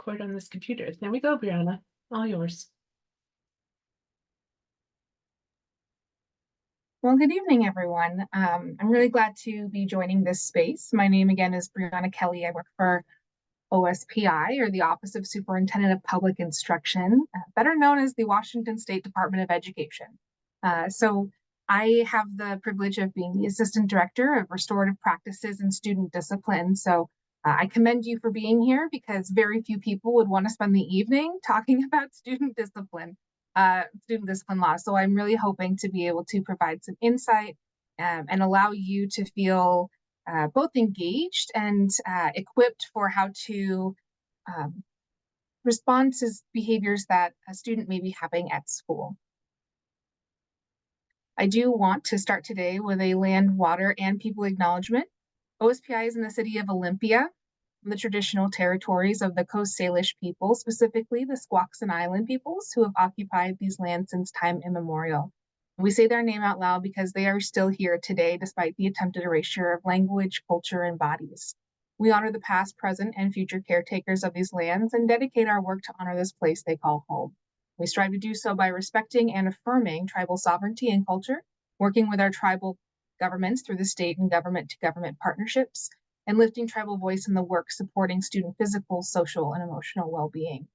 record on this computer. There we go, Brianna. All yours. Well, good evening, everyone. I'm really glad to be joining this space. My name again is Brianna Kelly. I work for OSPI, or the Office of Superintendent of Public Instruction, better known as the Washington State Department of Education. So I have the privilege of being the Assistant Director of Restorative Practices and Student Discipline. So I commend you for being here, because very few people would want to spend the evening talking about student discipline law. So I'm really hoping to be able to provide some insight and allow you to feel both engaged and equipped for how to respond to behaviors that a student may be having at school. I do want to start today with a land, water, and people acknowledgement. OSPI is in the city of Olympia, the traditional territories of the Coast Salish people, specifically the Squaxin Island peoples, who have occupied these lands since time immemorial. We say their name out loud because they are still here today, despite the attempted erasure of language, culture, and bodies. We honor the past, present, and future caretakers of these lands and dedicate our work to honor this place they call home. We strive to do so by respecting and affirming tribal sovereignty and culture, working with our tribal governments through the state and government-to-government partnerships, and lifting tribal voice in the work supporting student physical, social, and emotional well-being.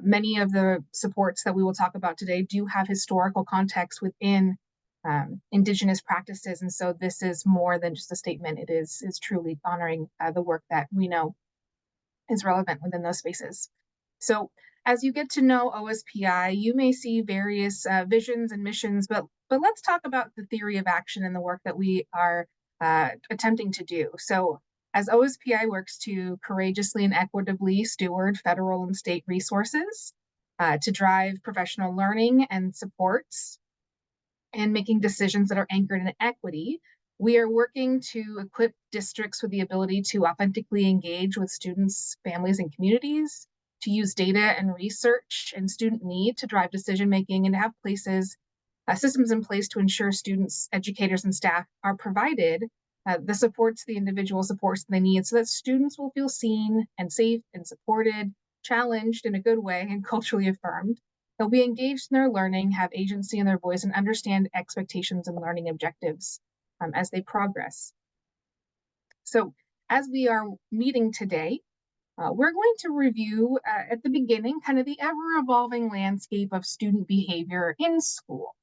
Many of the supports that we will talk about today do have historical context within Indigenous practices, and so this is more than just a statement. It is truly honoring the work that we know is relevant within those spaces. So as you get to know OSPI, you may see various visions and missions, but let's talk about the theory of action and the work that we are attempting to do. So as OSPI works to courageously and equitably steward federal and state resources to drive professional learning and supports and making decisions that are anchored in equity, we are working to equip districts with the ability to authentically engage with students, families, and communities, to use data and research and student need to drive decision-making, and to have systems in place to ensure students, educators, and staff are provided the individual supports they need, so that students will feel seen and safe and supported, challenged in a good way, and culturally affirmed. They'll be engaged in their learning, have agency in their voice, and understand expectations and learning objectives as they progress. So as we are meeting today, we're going to review at the beginning kind of the ever-evolving landscape of student behavior in school.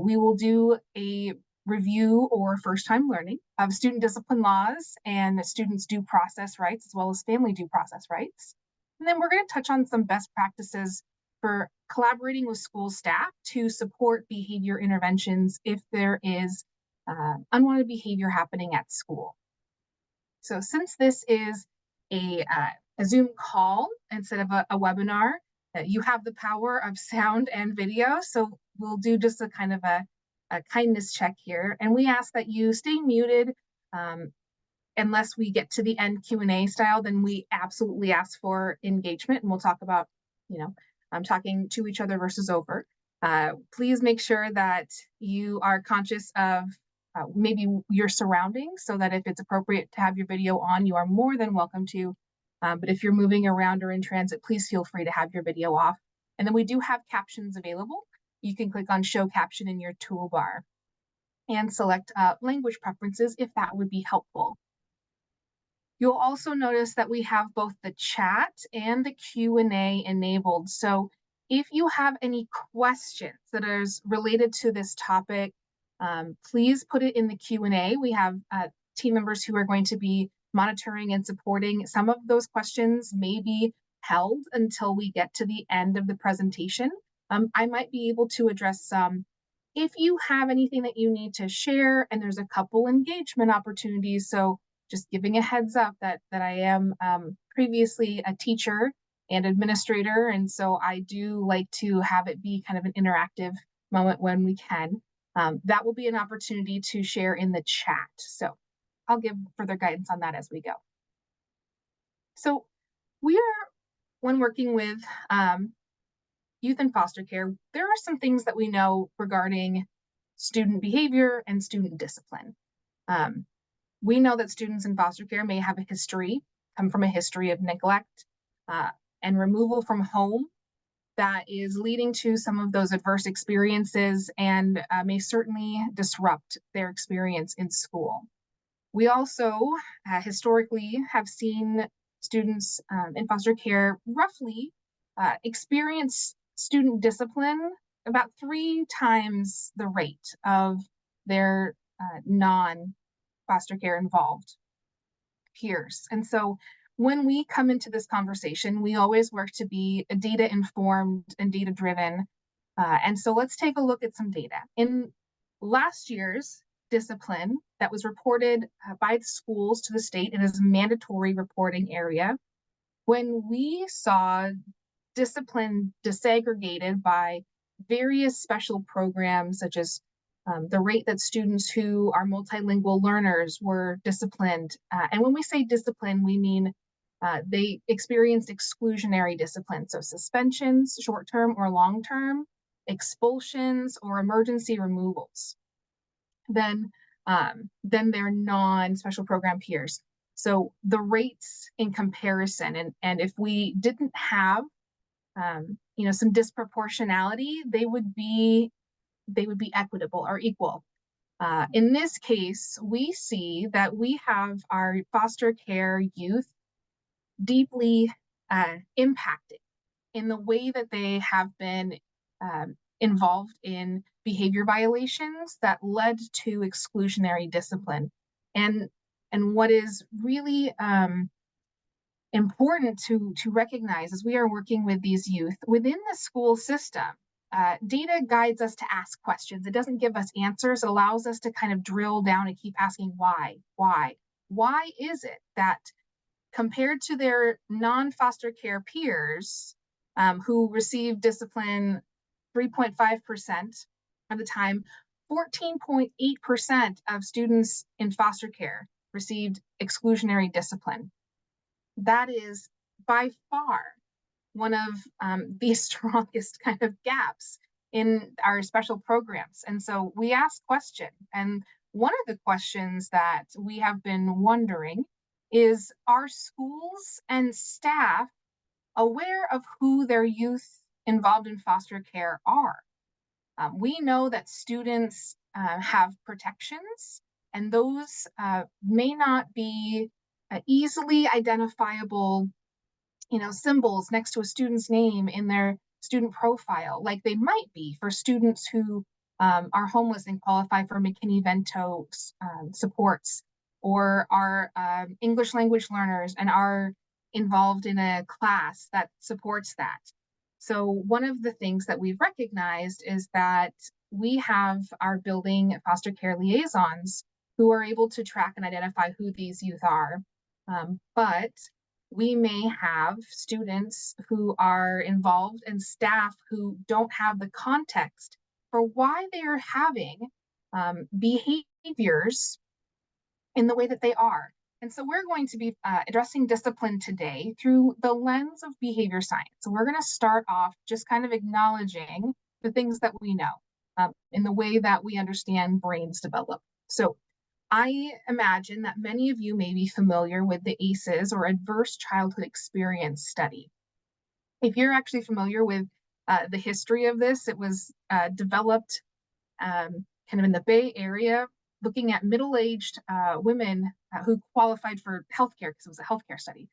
We will do a review or first-time learning of student discipline laws and students' due process rights, as well as family due process rights. And then we're going to touch on some best practices for collaborating with school staff to support behavior interventions if there is unwanted behavior happening at school. So since this is a Zoom call instead of a webinar, you have the power of sound and video. So we'll do just a kind of a kindness check here. And we ask that you stay muted unless we get to the end Q&A style, then we absolutely ask for engagement, and we'll talk about, talking to each other versus over. Please make sure that you are conscious of maybe your surroundings, so that if it's appropriate to have your video on, you are more than welcome to. But if you're moving around or in transit, please feel free to have your video off. And then we do have captions available. You can click on Show Caption in your toolbar and select language preferences if that would be helpful. You'll also notice that we have both the chat and the Q&A enabled. So if you have any questions that are related to this topic, please put it in the Q&A. We have team members who are going to be monitoring and supporting. Some of those questions may be held until we get to the end of the presentation. I might be able to address some. If you have anything that you need to share, and there's a couple engagement opportunities, so just giving a heads up that I am previously a teacher and administrator, and so I do like to have it be kind of an interactive moment when we can. That will be an opportunity to share in the chat. So I'll give further guidance on that as we go. So when working with youth in foster care, there are some things that we know regarding student behavior and student discipline. We know that students in foster care may have come from a history of neglect, and removal from home that is leading to some of those adverse experiences and may certainly disrupt their experience in school. We also historically have seen students in foster care roughly experience student discipline about 3 times the rate of their non-foster care involved peers. And so when we come into this conversation, we always work to be data informed and data driven. And so let's take a look at some data. In last year's discipline that was reported by the schools to the state, it is a mandatory reporting area. When we saw discipline disaggregated by various special programs, such as the rate that students who are multilingual learners were disciplined. And when we say discipline, we mean they experienced exclusionary discipline, so suspensions, short-term or long-term, expulsions, or emergency removals. Then their non-special program peers. So the rates in comparison, and if we didn't have some disproportionality, they would be equitable or equal. In this case, we see that we have our foster care youth deeply impacted in the way that they have been involved in behavior violations that led to exclusionary discipline. And what is really important to recognize as we are working with these youth within the school system, data guides us to ask questions. It doesn't give us answers. It allows us to kind of drill down and keep asking why. Why is it that compared to their non-foster care peers who received discipline 3.5% of the time, 14.8% of students in foster care received exclusionary discipline? That is by far one of the strongest kind of gaps in our special programs. And so we ask questions. And one of the questions that we have been wondering is, are schools and staff aware of who their youth involved in foster care are? We know that students have protections, and those may not be easily identifiable symbols next to a student's name in their student profile, like they might be for students who are homeless and qualify for McKinney-Vento supports, or are English language learners and are involved in a class that supports that. So one of the things that we've recognized is that we have our building foster care liaisons who are able to track and identify who these youth are. But we may have students who are involved and staff who don't have the context for why they are having behaviors in the way that they are. And so we're going to be addressing discipline today through the lens of behavior science. So we're going to start off just kind of acknowledging the things that we know in the way that we understand brains develop. So I imagine that many of you may be familiar with the ACEs, or Adverse Childhood Experience Study. If you're actually familiar with the history of this, it was developed kind of in the Bay Area, looking at middle-aged women who qualified for healthcare, because it was a healthcare study.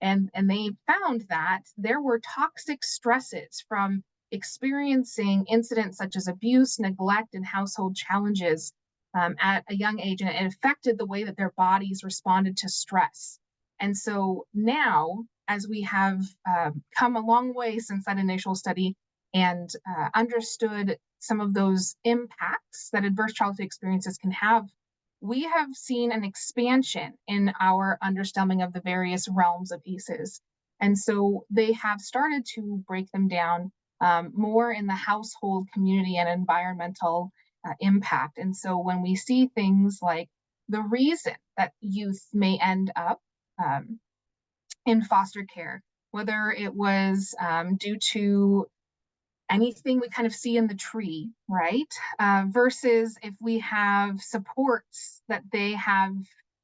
And they found that there were toxic stresses from experiencing incidents such as abuse, neglect, and household challenges at a young age, and it affected the way that their bodies responded to stress. And so now, as we have come a long way since that initial study and understood some of those impacts that adverse childhood experiences can have, we have seen an expansion in our understanding of the various realms of ACEs. And so they have started to break them down more in the household, community, and environmental impact. And so when we see things like the reason that youth may end up in foster care, whether it was due to anything we kind of see in the tree, right? Versus if we have supports that they have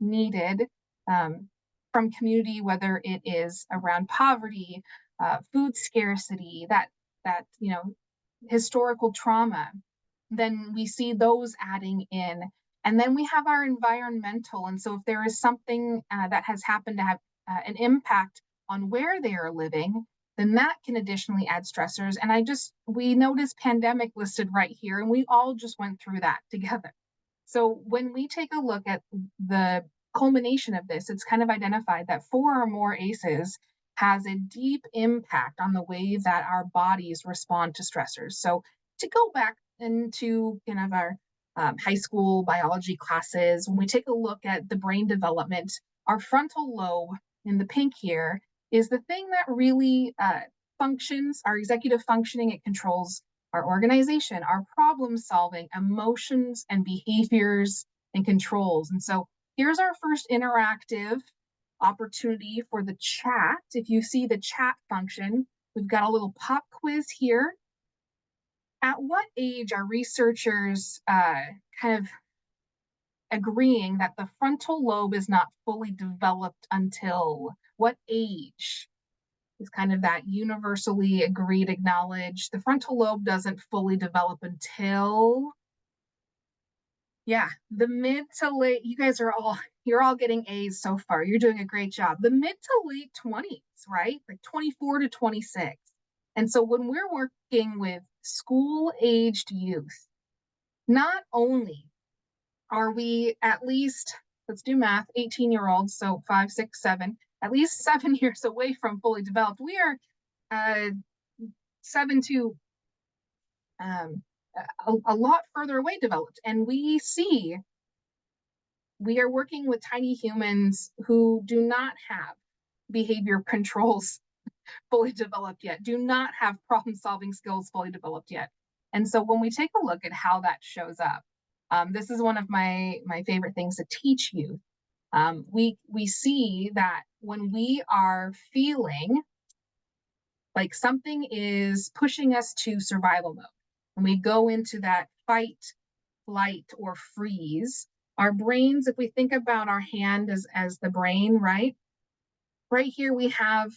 needed from community, whether it is around poverty food scarcity, that historical trauma, then we see those adding in. And then we have our environmental. And so if there is something that has happened to have an impact on where they are living, then that can additionally add stressors. And we noticed pandemic listed right here, and we all just went through that together. So when we take a look at the culmination of this, it's kind of identified that 4 or more ACEs has a deep impact on the way that our bodies respond to stressors. So to go back into kind of our high school biology classes, when we take a look at the brain development, our frontal lobe in the pink here is the thing that really functions, our executive functioning. It controls our organization, our problem solving, emotions and behaviors and controls. And so here's our first interactive opportunity for the chat. If you see the chat function, we've got a little pop quiz here. At what age are researchers kind of agreeing that the frontal lobe is not fully developed until? What age is kind of that universally agreed, acknowledged? The frontal lobe doesn't fully develop until, yeah, the mid to late. You guys you're all getting A's so far. You're doing a great job. The mid to late 20s, right? Like 24 to 26. And so when we're working with school-aged youth, not only are we at least, let's do math, 18-year-olds, so 5, 6, 7, at least 7 years away from fully developed. We are 7 to a lot further away developed. And we are working with tiny humans who do not have behavior controls fully developed yet, do not have problem solving skills fully developed yet. And so when we take a look at how that shows up, this is one of my favorite things to teach youth. We see that when we are feeling like something is pushing us to survival mode, and we go into that fight, flight, or freeze, our brains, if we think about our hand as the brain, right here we have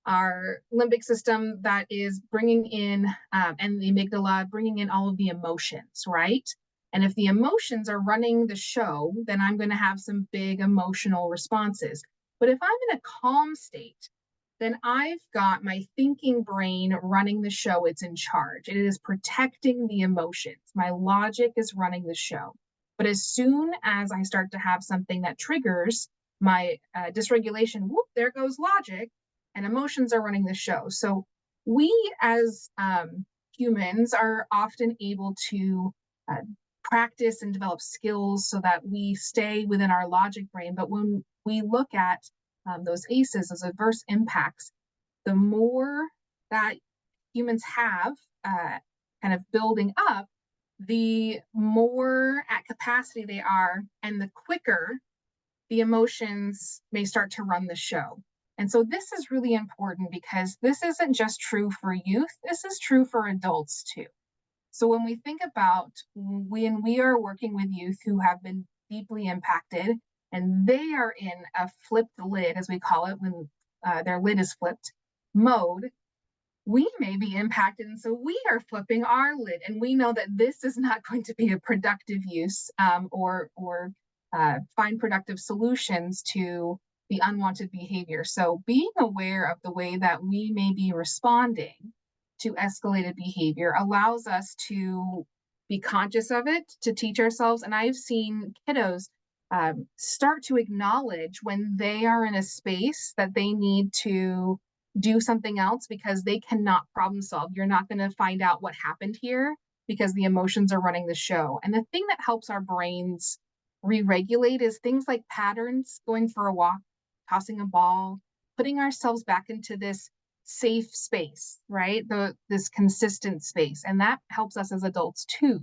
our limbic system that is bringing in, and the amygdala bringing in all of the emotions, right? And if the emotions are running the show, then I'm going to have some big emotional responses. But if I'm in a calm state, then I've got my thinking brain running the show. It's in charge. It is protecting the emotions. My logic is running the show. But as soon as I start to have something that triggers my dysregulation, whoop, there goes logic, and emotions are running the show. So we as humans are often able to practice and develop skills so that we stay within our logic brain. But when we look at those ACEs, those adverse impacts, the more that humans have kind of building up, the more at capacity they are, and the quicker the emotions may start to run the show. And so this is really important because this isn't just true for youth, this is true for adults too. So when we think about when we are working with youth who have been deeply impacted and they are in a flipped lid, as we call it, when their lid is flipped mode, we may be impacted. And so we are flipping our lid, and we know that this is not going to be a productive use or find productive solutions to the unwanted behavior. So being aware of the way that we may be responding to escalated behavior allows us to be conscious of it, to teach ourselves. And I've seen kiddos start to acknowledge when they are in a space that they need to do something else because they cannot problem solve. You're not going to find out what happened here because the emotions are running the show. And the thing that helps our brains re-regulate is things like patterns, going for a walk, tossing a ball, putting ourselves back into this safe space, right? This consistent space. And that helps us as adults too.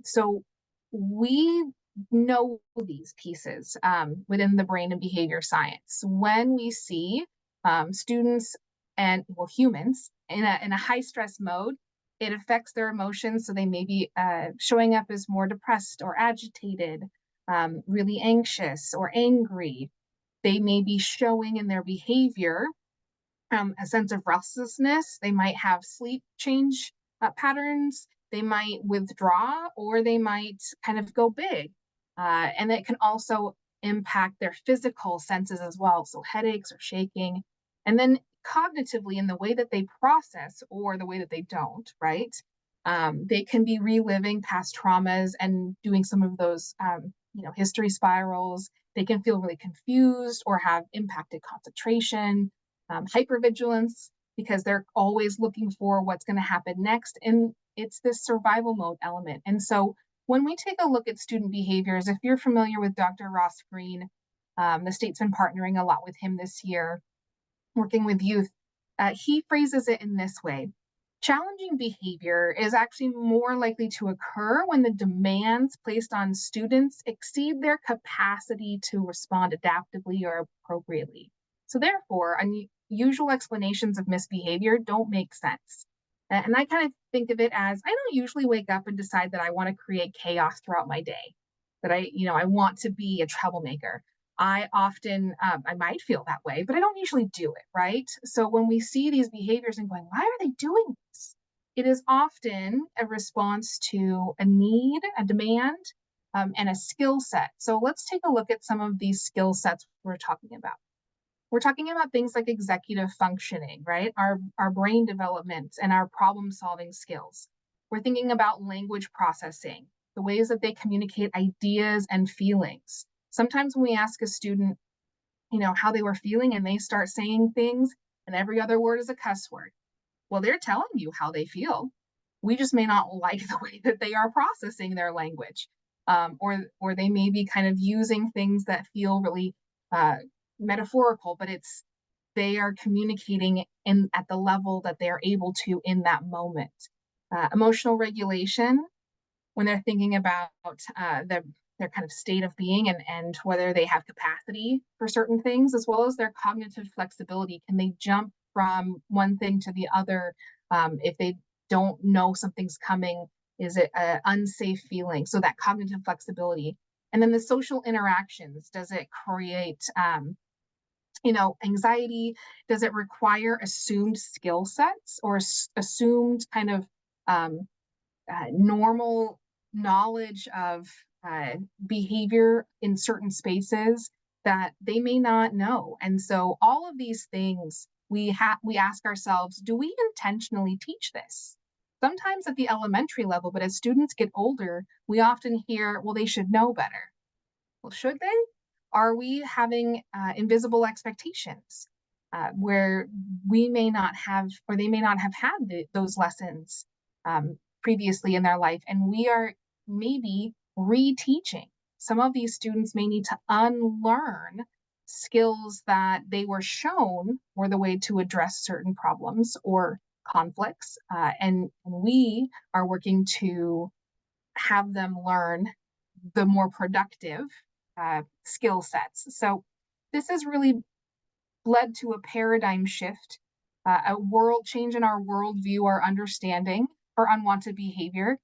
So we know these pieces within the brain and behavior science. When we see students and humans in a high stress mode, it affects their emotions. So they may be showing up as more depressed or agitated, really anxious or angry. They may be showing in their behavior a sense of restlessness. They might have sleep change patterns. They might withdraw, or they might kind of go big. And it can also impact their physical senses as well. So headaches or shaking. And then cognitively, in the way that they process or the way that they don't, right? They can be reliving past traumas and doing some of those, history spirals. They can feel really confused or have impacted concentration, hypervigilance, because they're always looking for what's going to happen next. And it's this survival mode element. And so when we take a look at student behaviors, if you're familiar with Dr. Ross Green, the state's been partnering a lot with him this year, working with youth. He phrases it in this way: challenging behavior is actually more likely to occur when the demands placed on students exceed their capacity to respond adaptively or appropriately. So therefore, unusual explanations of misbehavior don't make sense. And I kind of think of it as, I don't usually wake up and decide that I want to create chaos throughout my day, that I want to be a troublemaker. I often, I might feel that way, but I don't usually do it, right? So when we see these behaviors and going, why are they doing this? It is often a response to a need, a demand, and a skill set. So let's take a look at some of these skill sets we're talking about. We're talking about things like executive functioning, right? Our brain development and our problem solving skills. We're thinking about language processing, the ways that they communicate ideas and feelings. Sometimes when we ask a student, how they were feeling, and they start saying things and every other word is a cuss word. Well, they're telling you how they feel. We just may not like the way that they are processing their language. Or they may be kind of using things that feel really metaphorical, but they are communicating at the level that they are able to in that moment. Emotional regulation, when they're thinking about their kind of state of being and whether they have capacity for certain things, as well as their cognitive flexibility. Can they jump from one thing to the other if they don't know something's coming? Is it an unsafe feeling? So that cognitive flexibility. And then the social interactions, does it create anxiety? Does it require assumed skill sets or assumed kind of normal knowledge of behavior in certain spaces that they may not know? And so all of these things, we ask ourselves, do we intentionally teach this? Sometimes at the elementary level, but as students get older, we often hear, well, they should know better. Well, should they? Are we having invisible expectations where we may not have, or they may not have had those lessons previously in their life, and we are maybe reteaching? Some of these students may need to unlearn skills that they were shown were the way to address certain problems or conflicts, and we are working to have them learn the more productive skill sets. So this has really led to a paradigm shift, a world change in our worldview, our understanding for unwanted behavior.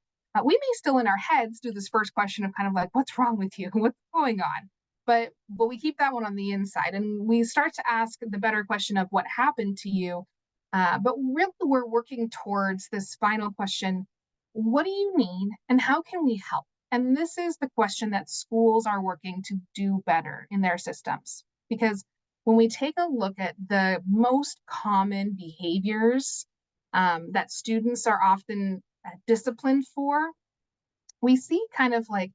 We may still in our heads do this first question of kind of like, what's wrong with you? What's going on? But we keep that one on the inside, and we start to ask the better question of what happened to you. But really, we're working towards this final question: what do you need, and how can we help? And this is the question that schools are working to do better in their systems. Because when we take a look at the most common behaviors that students are often disciplined for, we see kind of like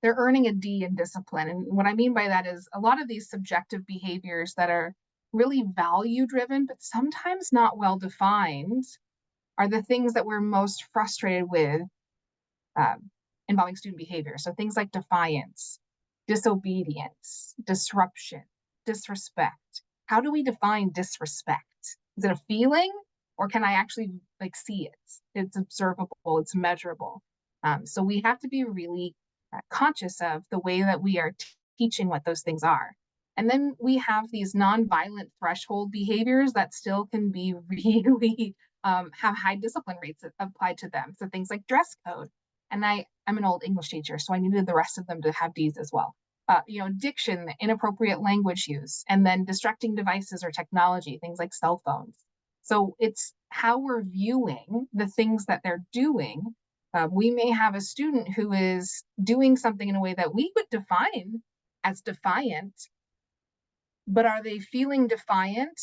they're earning a D in discipline. And what I mean by that is a lot of these subjective behaviors that are really value driven, but sometimes not well defined, are the things that we're most frustrated with involving student behavior. So things like defiance, disobedience, disruption, disrespect. How do we define disrespect? Is it a feeling, or can I actually see it? It's observable, it's measurable. So we have to be really conscious of the way that we are teaching what those things are. And then we have these nonviolent threshold behaviors that still can be really have high discipline rates applied to them. So things like dress code. And I'm an old English teacher, so I needed the rest of them to have D's as well. diction, inappropriate language use, and then distracting devices or technology, things like cell phones. So it's how we're viewing the things that they're doing. We may have a student who is doing something in a way that we would define as defiant, but are they feeling defiant,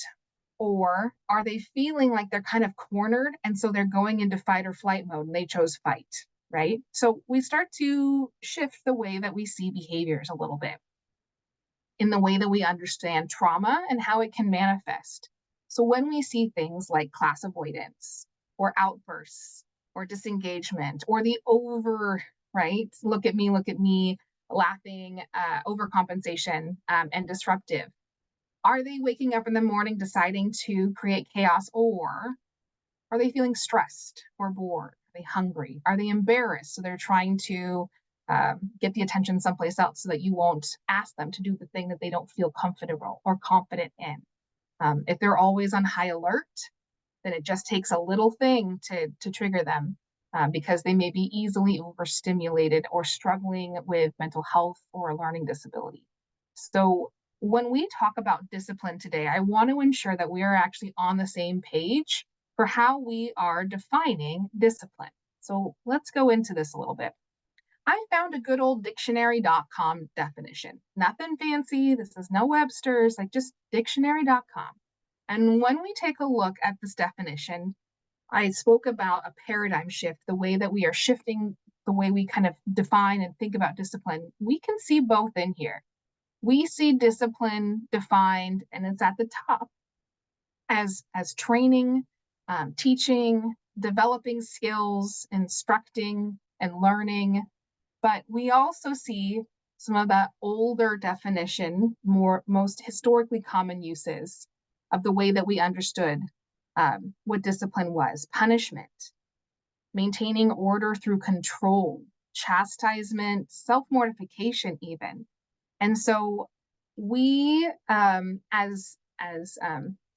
or are they feeling like they're kind of cornered and so they're going into fight or flight mode and they chose fight, right? So we start to shift the way that we see behaviors a little bit in the way that we understand trauma and how it can manifest. So when we see things like class avoidance or outbursts or disengagement or the over, right, look at me, laughing, overcompensation, and disruptive, are they waking up in the morning deciding to create chaos, or are they feeling stressed or bored? Are they hungry? Are they embarrassed? So they're trying to get the attention someplace else so that you won't ask them to do the thing that they don't feel comfortable or confident in. If they're always on high alert, then it just takes a little thing to trigger them because they may be easily overstimulated or struggling with mental health or a learning disability. So when we talk about discipline today, I want to ensure that we are actually on the same page for how we are defining discipline. So let's go into this a little bit. I found a good old dictionary.com definition. Nothing fancy. This is no Webster's, like just dictionary.com. And when we take a look at this definition, I spoke about a paradigm shift, the way that we are shifting the way we kind of define and think about discipline. We can see both in here. We see discipline defined, and it's at the top, as training, teaching, developing skills, instructing, and learning. But we also see some of that older definition, most historically common uses of the way that we understood what discipline was: punishment, maintaining order through control, chastisement, self-mortification even. And so we, as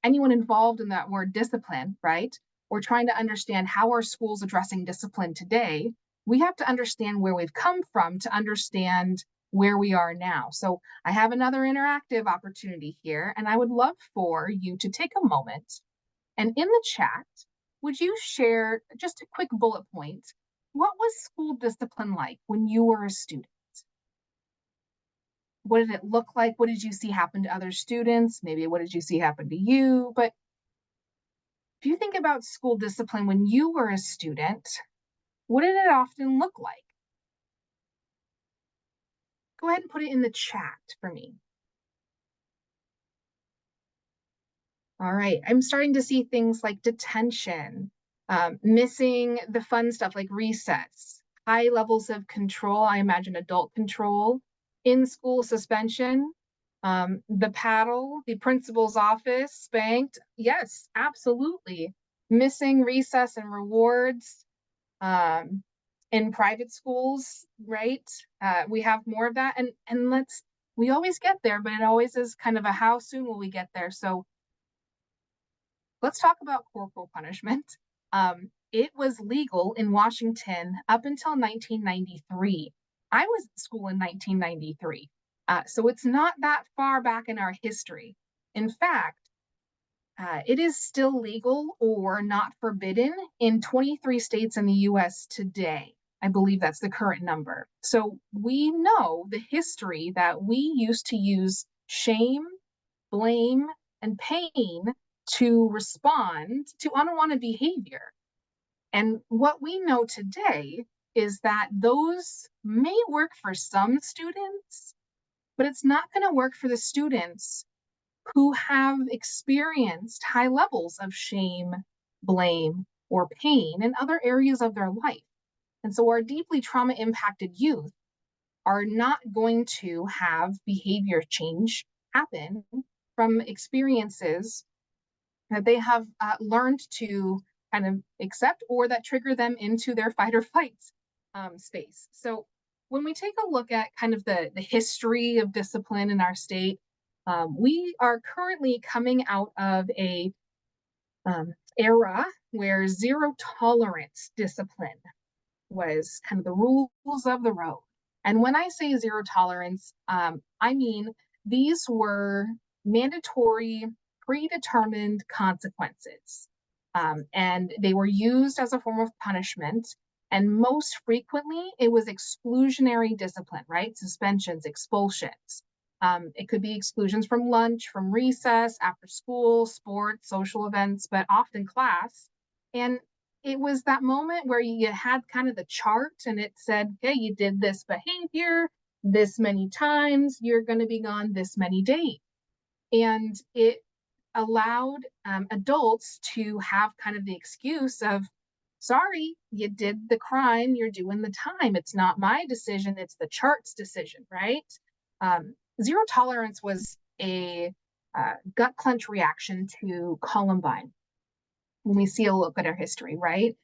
anyone involved in that word discipline, right, we're trying to understand how are schools addressing discipline today. We have to understand where we've come from to understand where we are now. So I have another interactive opportunity here, and I would love for you to take a moment and in the chat, would you share just a quick bullet point? What was school discipline like when you were a student? What did it look like? What did you see happen to other students? Maybe what did you see happen to you? But if you think about school discipline when you were a student, what did it often look like? Go ahead and put it in the chat for me. All right, I'm starting to see things like detention, missing the fun stuff like recess, high levels of control, I imagine adult control, in-school suspension, the paddle, the principal's office, spanked. Yes, absolutely. Missing recess and rewards. In private schools, right? We have more of that. And we always get there, but it always is kind of a how soon will we get there? So let's talk about corporal punishment. It was legal in Washington up until 1993. I was in school in 1993. So it's not that far back in our history. In fact, it is still legal or not forbidden in 23 states in the US today. I believe that's the current number. So we know the history that we used to use shame, blame, and pain to respond to unwanted behavior. And what we know today is that those may work for some students, but it's not going to work for the students who have experienced high levels of shame, blame, or pain in other areas of their life. And so our deeply trauma impacted youth are not going to have behavior change happen from experiences that they have learned to kind of accept or that trigger them into their fight or flight space. So when we take a look at kind of the history of discipline in our state, we are currently coming out of a era where zero tolerance discipline was kind of the rules of the road. And when I say zero tolerance, I mean these were mandatory, predetermined consequences. And they were used as a form of punishment. And most frequently, it was exclusionary discipline, right? Suspensions, expulsions. It could be exclusions from lunch, from recess, after school, sports, social events, but often class. And it was that moment where you had kind of the chart and it said, okay, you did this behavior this many times, you're going to be gone this many days. And it allowed adults to have kind of the excuse of, sorry, you did the crime, you're doing the time. It's not my decision, it's the chart's decision, right? Zero tolerance was a gut clench reaction to Columbine when we see a look at our history, right?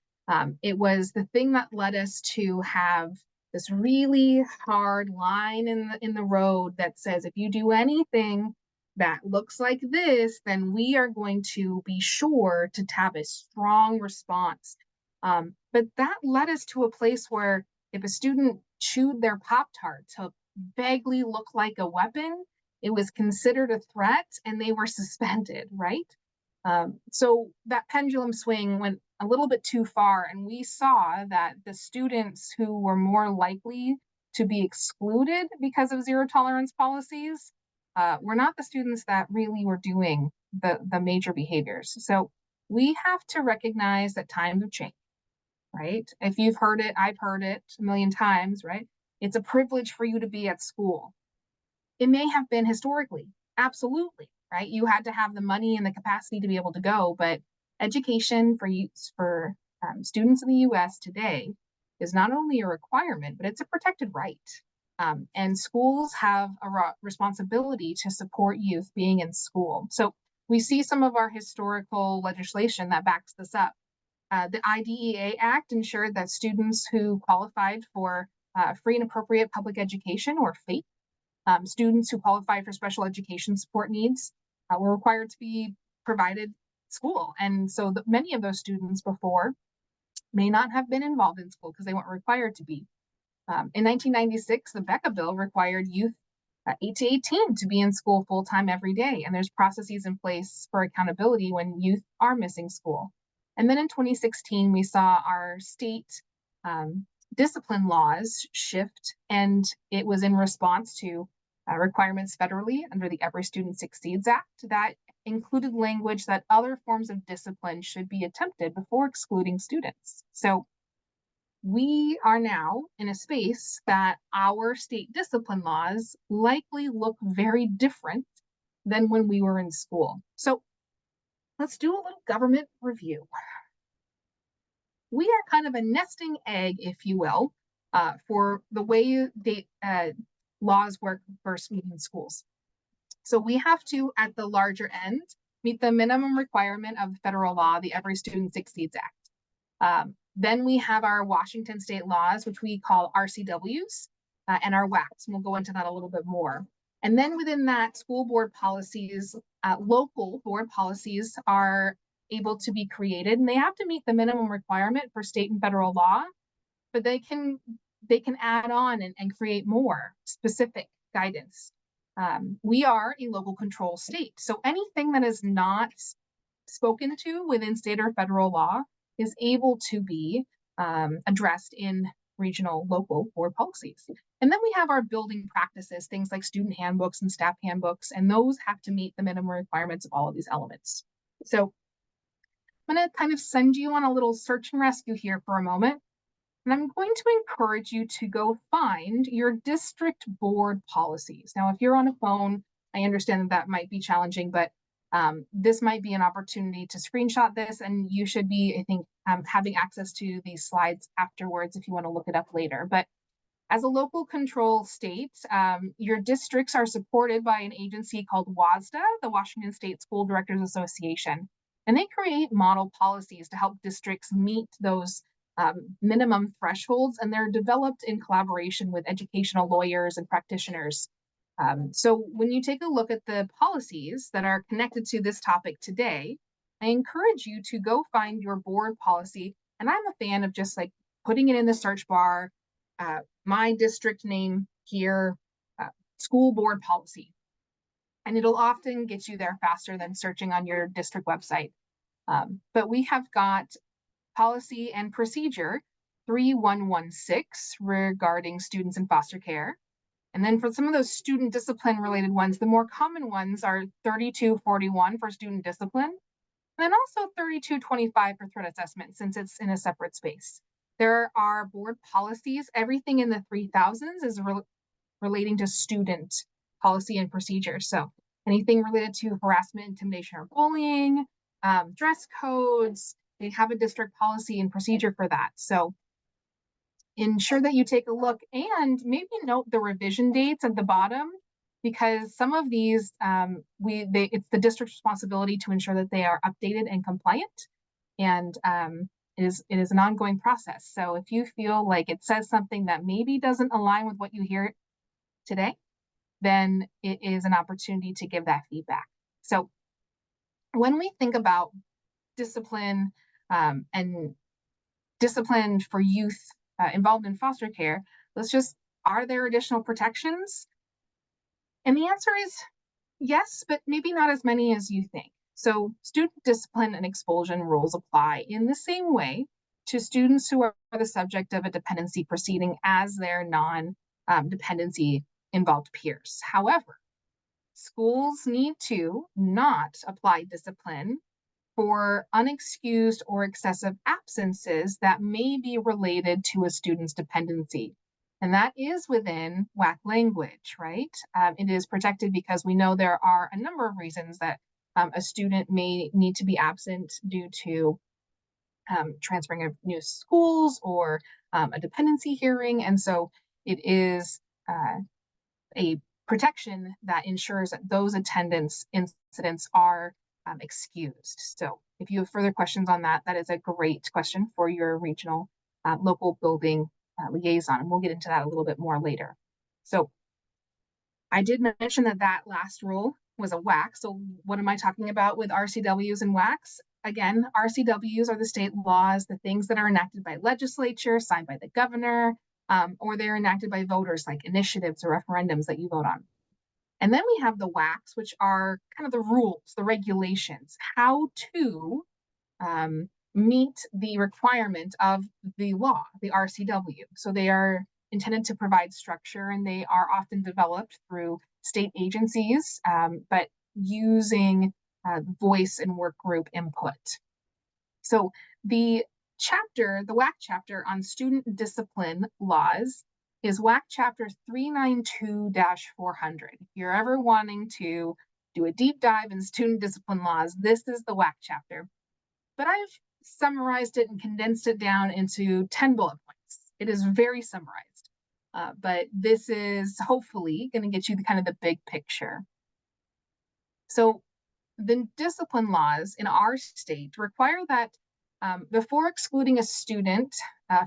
It was the thing that led us to have this really hard line in the road that says, if you do anything that looks like this, then we are going to be sure to have a strong response. But that led us to a place where if a student chewed their Pop-Tart to vaguely look like a weapon, it was considered a threat and they were suspended, right? So that pendulum swing went a little bit too far, and we saw that the students who were more likely to be excluded because of zero tolerance policies were not the students that really were doing the major behaviors. So we have to recognize that times have changed, right? If you've heard it, I've heard it a million times, right? It's a privilege for you to be at school. It may have been historically, absolutely, right? You had to have the money and the capacity to be able to go, but education for students in the U.S. today is not only a requirement, but it's a protected right. And schools have a responsibility to support youth being in school. So we see some of our historical legislation that backs this up. The IDEA Act ensured that students who qualified for free and appropriate public education, or FAPE, students who qualified for special education support needs were required to be provided school. And so many of those students before may not have been involved in school because they weren't required to be. In 1996, the Becca bill required youth 8 to 18 to be in school full-time every day. And there's processes in place for accountability when youth are missing school. And then in 2016, we saw our state discipline laws shift, and it was in response to requirements federally under the Every Student Succeeds Act that included language that other forms of discipline should be attempted before excluding students. So we are now in a space that our state discipline laws likely look very different than when we were in school. So let's do a little government review. We are kind of a nesting egg, if you will, for the way laws work versus meeting schools. So we have to, at the larger end, meet the minimum requirement of federal law, the Every Student Succeeds Act. Then we have our Washington state laws, which we call RCWs, and our WACs. And we'll go into that a little bit more. And then within that, school board policies, local board policies are able to be created, and they have to meet the minimum requirement for state and federal law, but they can add on and create more specific guidance. We are a local control state, so anything that is not spoken to within state or federal law is able to be addressed in regional local board policies. And then we have our building practices, things like student handbooks and staff handbooks, and those have to meet the minimum requirements of all of these elements. So I'm going to kind of send you on a little search and rescue here for a moment. And I'm going to encourage you to go find your district board policies. Now, if you're on a phone, I understand that might be challenging, but this might be an opportunity to screenshot this, and you should be, I think, having access to these slides afterwards if you want to look it up later. But as a local control state, your districts are supported by an agency called WASDA, the Washington State School Directors Association. And they create model policies to help districts meet those minimum thresholds, and they're developed in collaboration with educational lawyers and practitioners. So when you take a look at the policies that are connected to this topic today, I encourage you to go find your board policy. And I'm a fan of just like putting it in the search bar. my district name here, school board policy. And it'll often get you there faster than searching on your district website. But we have got policy and procedure 3116 regarding students in foster care. And then for some of those student discipline related ones, the more common ones are 3241 for student discipline, and then also 3225 for threat assessment, since it's in a separate space. There are board policies. Everything in the 3000s is relating to student policy and procedures. So anything related to harassment, intimidation, or bullying, dress codes, they have a district policy and procedure for that. So ensure that you take a look and maybe note the revision dates at the bottom, because some of these, it's the district's responsibility to ensure that they are updated and compliant. And it is an ongoing process. So if you feel like it says something that maybe doesn't align with what you hear today, then it is an opportunity to give that feedback. So when we think about discipline and discipline for youth involved in foster care, are there additional protections? And the answer is yes, but maybe not as many as you think. So student discipline and expulsion rules apply in the same way to students who are the subject of a dependency proceeding as their non-dependency involved peers. However, schools need to not apply discipline for unexcused or excessive absences that may be related to a student's dependency. And that is within WAC language, right? It is protected because we know there are a number of reasons that a student may need to be absent due to transferring of new schools or a dependency hearing. And so it is a protection that ensures that those attendance incidents are excused. So if you have further questions on that, that is a great question for your regional local building liaison, and we'll get into that a little bit more later. So I did mention that last rule was a WAC. So what am I talking about with RCWs and WACs? Again, RCWs are the state laws, the things that are enacted by legislature, signed by the governor, or they're enacted by voters, like initiatives or referendums that you vote on. And then we have the WACs, which are kind of the rules, the regulations, how to meet the requirement of the law, the RCW. So they are intended to provide structure, and they are often developed through state agencies, but using voice and work group input. So the WAC chapter on student discipline laws is WAC chapter 392-400. If you're ever wanting to do a deep dive in student discipline laws, this is the WAC chapter. But I've summarized it and condensed it down into 10 bullet points. It is very summarized, but this is hopefully going to get you the big picture. So the discipline laws in our state require that before excluding a student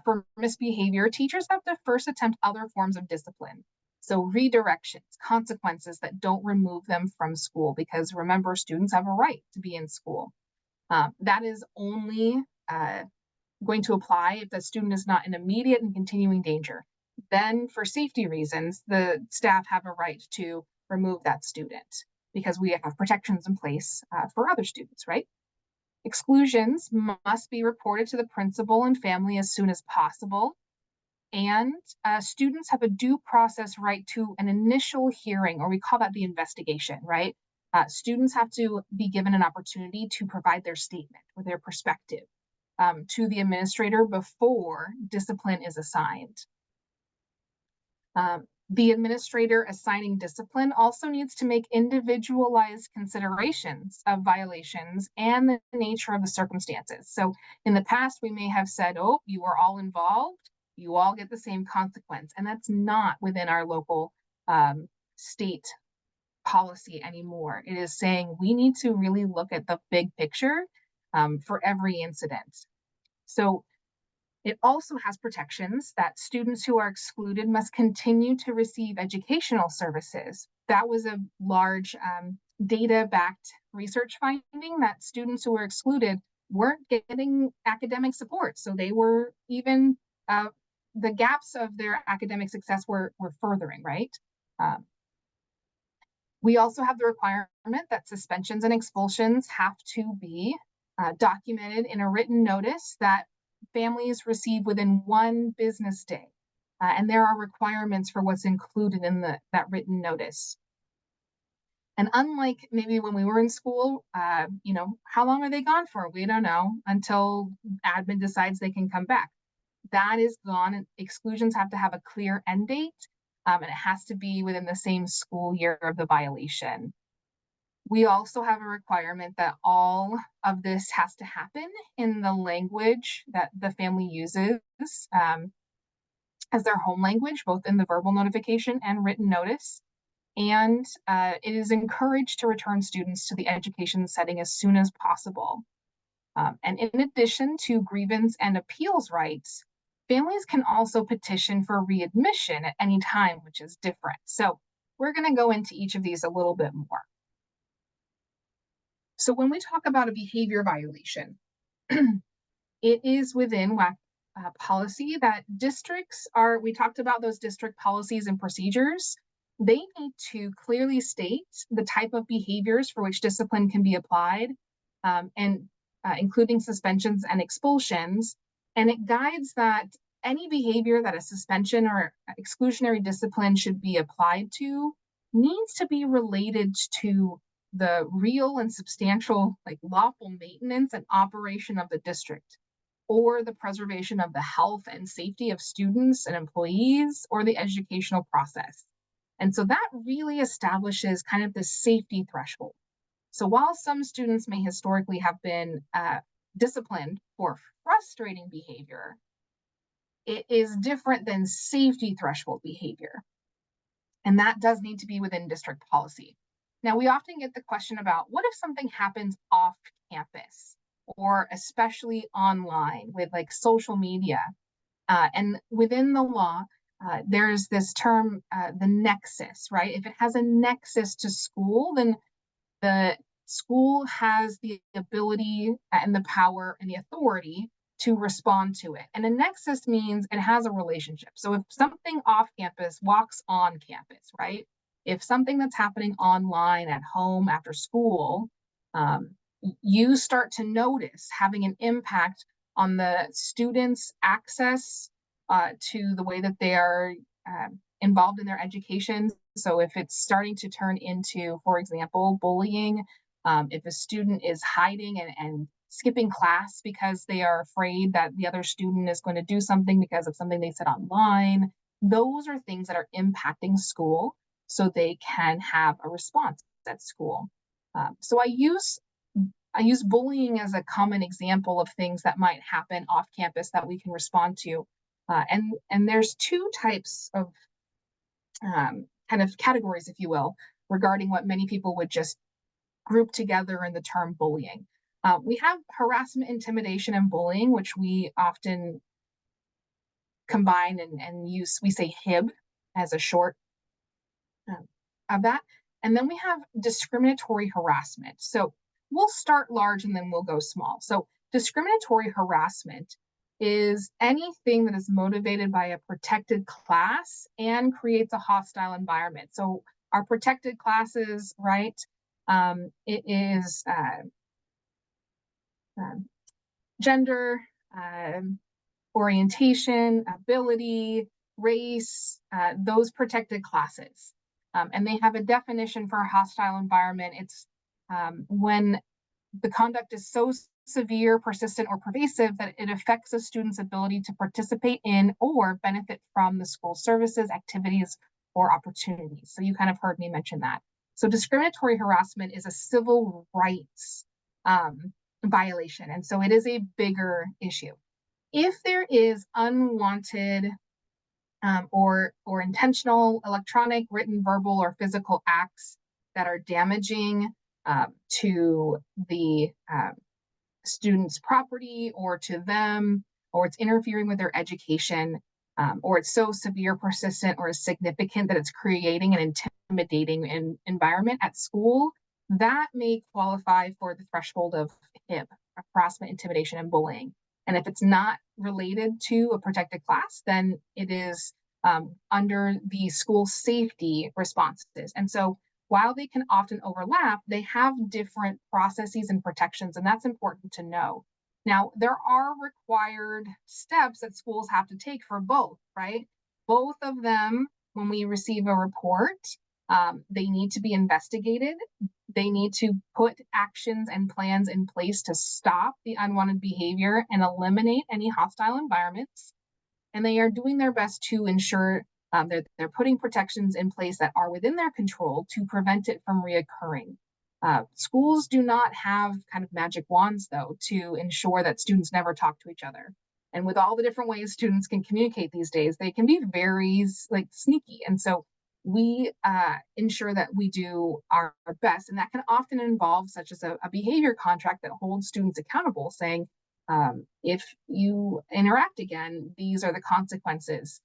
for misbehavior, teachers have to first attempt other forms of discipline. So redirections, consequences that don't remove them from school, because remember, students have a right to be in school. That is only going to apply if the student is not in immediate and continuing danger. Then for safety reasons, the staff have a right to remove that student, because we have protections in place for other students, right? Exclusions must be reported to the principal and family as soon as possible. And students have a due process right to an initial hearing, or we call that the investigation, right? Students have to be given an opportunity to provide their statement or their perspective to the administrator before discipline is assigned. The administrator assigning discipline also needs to make individualized considerations of violations and the nature of the circumstances. So in the past, we may have said, oh, you are all involved, you all get the same consequence. And that's not within our local state policy anymore. It is saying we need to really look at the big picture for every incident. So it also has protections that students who are excluded must continue to receive educational services. That was a large data-backed research finding, that students who were excluded weren't getting academic support. So they were even the gaps of their academic success we're furthering, right? We also have the requirement that suspensions and expulsions have to be documented in a written notice that families receive within 1 business day. And there are requirements for what's included in that written notice. And unlike maybe when we were in school, how long are they gone for? We don't know until admin decides they can come back. That is gone, and exclusions have to have a clear end date, and it has to be within the same school year of the violation. We also have a requirement that all of this has to happen in the language that the family uses as their home language, both in the verbal notification and written notice. And it is encouraged to return students to the education setting as soon as possible. And in addition to grievance and appeals rights, families can also petition for readmission at any time, which is different. So we're going to go into each of these a little bit more. So when we talk about a behavior violation, it is within WAC policy that districts are, we talked about those district policies and procedures. They need to clearly state the type of behaviors for which discipline can be applied, including suspensions and expulsions. And it guides that any behavior that a suspension or exclusionary discipline should be applied to needs to be related to the real and substantial, like lawful maintenance and operation of the district, or the preservation of the health and safety of students and employees, or the educational process. And so that really establishes kind of the safety threshold. So while some students may historically have been disciplined for frustrating behavior, it is different than safety threshold behavior. And that does need to be within district policy. Now, we often get the question about what if something happens off campus, or especially online with like social media? And within the law, there's this term, the nexus, right? If it has a nexus to school, then the school has the ability and the power and the authority to respond to it. And a nexus means it has a relationship. So if something off campus walks on campus, right? If something that's happening online, at home, after school, you start to notice having an impact on the students' access to the way that they are involved in their education. So if it's starting to turn into, for example, bullying, if a student is hiding and skipping class because they are afraid that the other student is going to do something because of something they said online, those are things that are impacting school, so they can have a response at school. So I use bullying as a common example of things that might happen off campus that we can respond to. And there's 2 types of kind of categories, if you will, regarding what many people would just group together in the term bullying. We have harassment, intimidation, and bullying, which we often combine and use. We say HIB as a short of that. And then we have discriminatory harassment. So we'll start large and then we'll go small. So discriminatory harassment is anything that is motivated by a protected class and creates a hostile environment. So our protected classes, right? It is gender, orientation, ability, race, those protected classes. And they have a definition for a hostile environment. It's when the conduct is so severe, persistent, or pervasive that it affects a student's ability to participate in or benefit from the school services, activities, or opportunities. So you kind of heard me mention that. So discriminatory harassment is a civil rights violation, and so it is a bigger issue. If there is unwanted or intentional electronic, written, verbal, or physical acts that are damaging to the student's property or to them, or it's interfering with their education, or it's so severe, persistent, or significant that it's creating an intimidating environment at school, that may qualify for the threshold of HIB, harassment, intimidation, and bullying. And if it's not related to a protected class, then it is under the school safety responses. And so while they can often overlap, they have different processes and protections, and that's important to know. Now, there are required steps that schools have to take for both, right? Both of them, when we receive a report, they need to be investigated. They need to put actions and plans in place to stop the unwanted behavior and eliminate any hostile environments. And they are doing their best to ensure that they're putting protections in place that are within their control to prevent it from reoccurring. Schools do not have kind of magic wands, though, to ensure that students never talk to each other. And with all the different ways students can communicate these days, they can be very sneaky. And so we ensure that we do our best. And that can often involve such as a behavior contract that holds students accountable, saying, if you interact again, these are the consequences.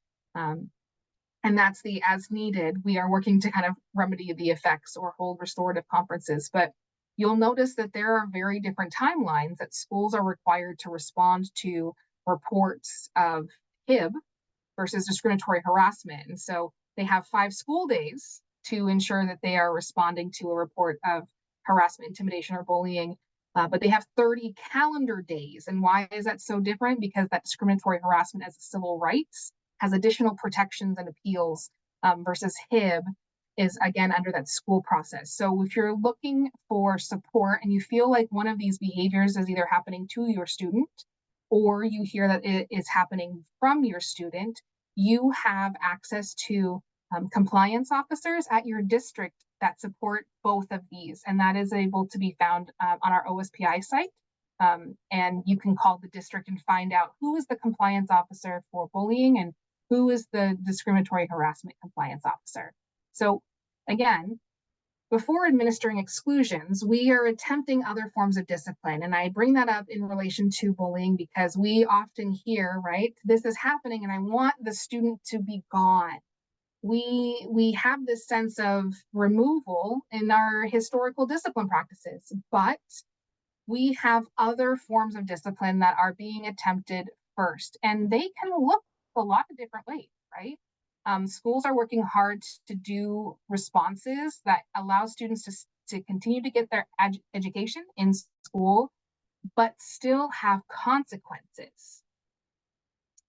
And that's the as needed. We are working to kind of remedy the effects or hold restorative conferences. But you'll notice that there are very different timelines that schools are required to respond to reports of HIB versus discriminatory harassment. And so they have 5 school days to ensure that they are responding to a report of harassment, intimidation, or bullying. But they have 30 calendar days. And why is that so different? Because that discriminatory harassment as a civil rights has additional protections and appeals versus HIB is, again, under that school process. So if you're looking for support and you feel like one of these behaviors is either happening to your student or you hear that it is happening from your student, you have access to compliance officers at your district that support both of these. And that is able to be found on our OSPI site. And you can call the district and find out who is the compliance officer for bullying and who is the discriminatory harassment compliance officer. So again, before administering exclusions, we are attempting other forms of discipline. And I bring that up in relation to bullying because we often hear, right, this is happening and I want the student to be gone. We have this sense of removal in our historical discipline practices, but we have other forms of discipline that are being attempted first, and they can look a lot of different ways, right? Schools are working hard to do responses that allow students to continue to get their education in school, but still have consequences.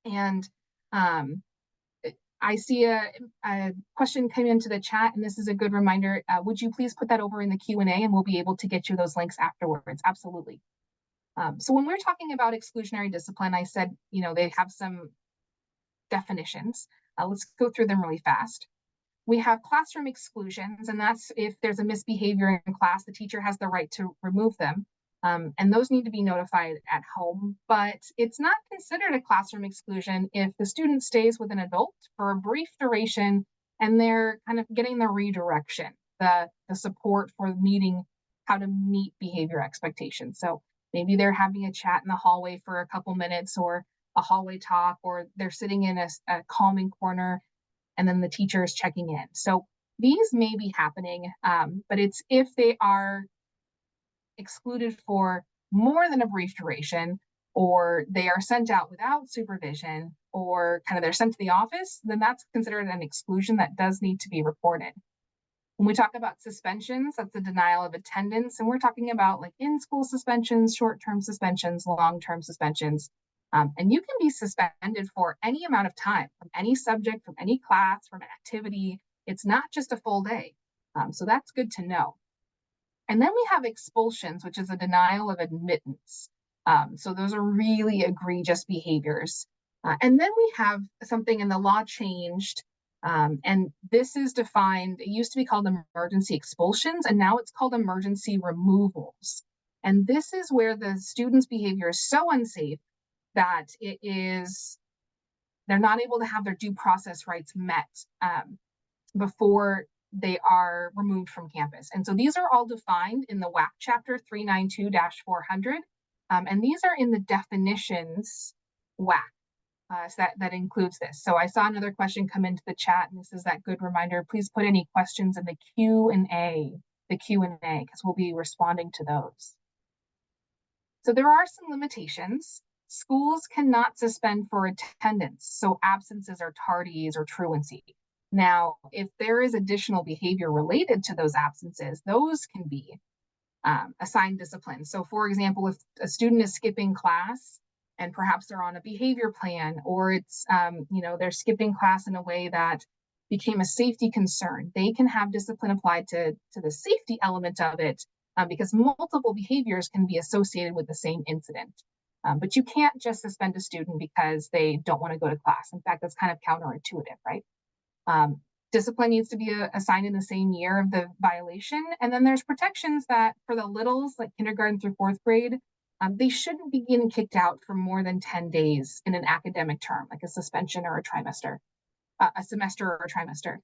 And I see a question coming into the chat, and this is a good reminder. Would you please put that over in the Q&A, and we'll be able to get you those links afterwards. Absolutely. So when we're talking about exclusionary discipline, I said, they have some definitions. Let's go through them really fast. We have classroom exclusions, and that's if there's a misbehavior in class, the teacher has the right to remove them. And those need to be notified at home, but it's not considered a classroom exclusion if the student stays with an adult for a brief duration and they're kind of getting the redirection, the support for how to meet behavior expectations. So maybe they're having a chat in the hallway for a couple minutes or a hallway talk, or they're sitting in a calming corner and then the teacher is checking in. So these may be happening, but it's if they are excluded for more than a brief duration, or they are sent out without supervision, or kind of they're sent to the office, then that's considered an exclusion that does need to be reported. When we talk about suspensions, that's a denial of attendance, and we're talking about like in-school suspensions, short-term suspensions, long-term suspensions. And you can be suspended for any amount of time, from any subject, from any class, from an activity. It's not just a full day. So that's good to know. And then we have expulsions, which is a denial of admittance. So those are really egregious behaviors. And then we have something in the law changed, and this is defined, it used to be called emergency expulsions, and now it's called emergency removals. And this is where the student's behavior is so unsafe that they're not able to have their due process rights met before they are removed from campus. And so these are all defined in the WAC chapter 392-400. And these are in the definitions WAC. So that includes this. So I saw another question come into the chat, and this is that good reminder. Please put any questions in the Q&A, because we'll be responding to those. So there are some limitations. Schools cannot suspend for attendance, so absences or tardies or truancy. Now, if there is additional behavior related to those absences, those can be assigned discipline. So, for example, if a student is skipping class and perhaps they're on a behavior plan, or it's they're skipping class in a way that became a safety concern, they can have discipline applied to the safety element of it, because multiple behaviors can be associated with the same incident. But you can't just suspend a student because they don't want to go to class. In fact, that's kind of counterintuitive, right? Discipline needs to be assigned in the same year of the violation. And then there's protections that for the littles, like kindergarten through fourth grade, they shouldn't be getting kicked out for more than 10 days in an academic term, like a suspension or a semester or a trimester.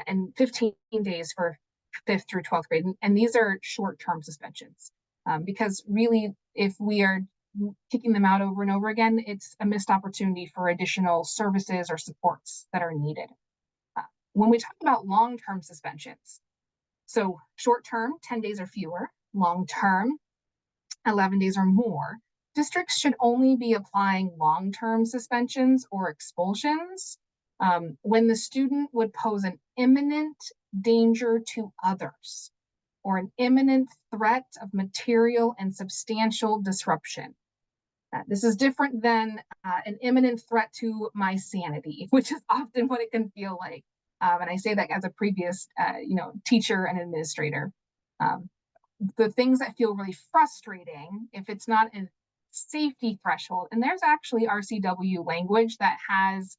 And 15 days for fifth through 12th grade. And these are short-term suspensions. Because really, if we are kicking them out over and over again, it's a missed opportunity for additional services or supports that are needed. When we talk about long-term suspensions, so short-term, 10 days or fewer, long-term, 11 days or more, districts should only be applying long-term suspensions or expulsions when the student would pose an imminent danger to others or an imminent threat of material and substantial disruption. This is different than an imminent threat to my sanity, which is often what it can feel like. And I say that as a previous, teacher and administrator. The things that feel really frustrating, if it's not a safety threshold, and there's actually RCW language that has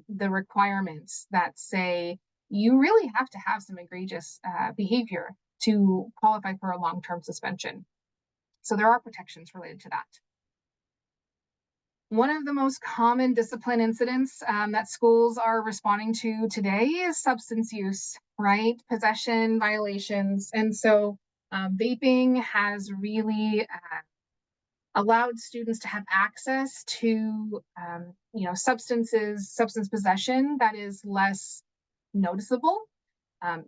the requirements that say you really have to have some egregious behavior to qualify for a long-term suspension. So there are protections related to that. One of the most common discipline incidents that schools are responding to today is substance use, right? Possession violations. And so vaping has really allowed students to have access to, substance possession that is less noticeable,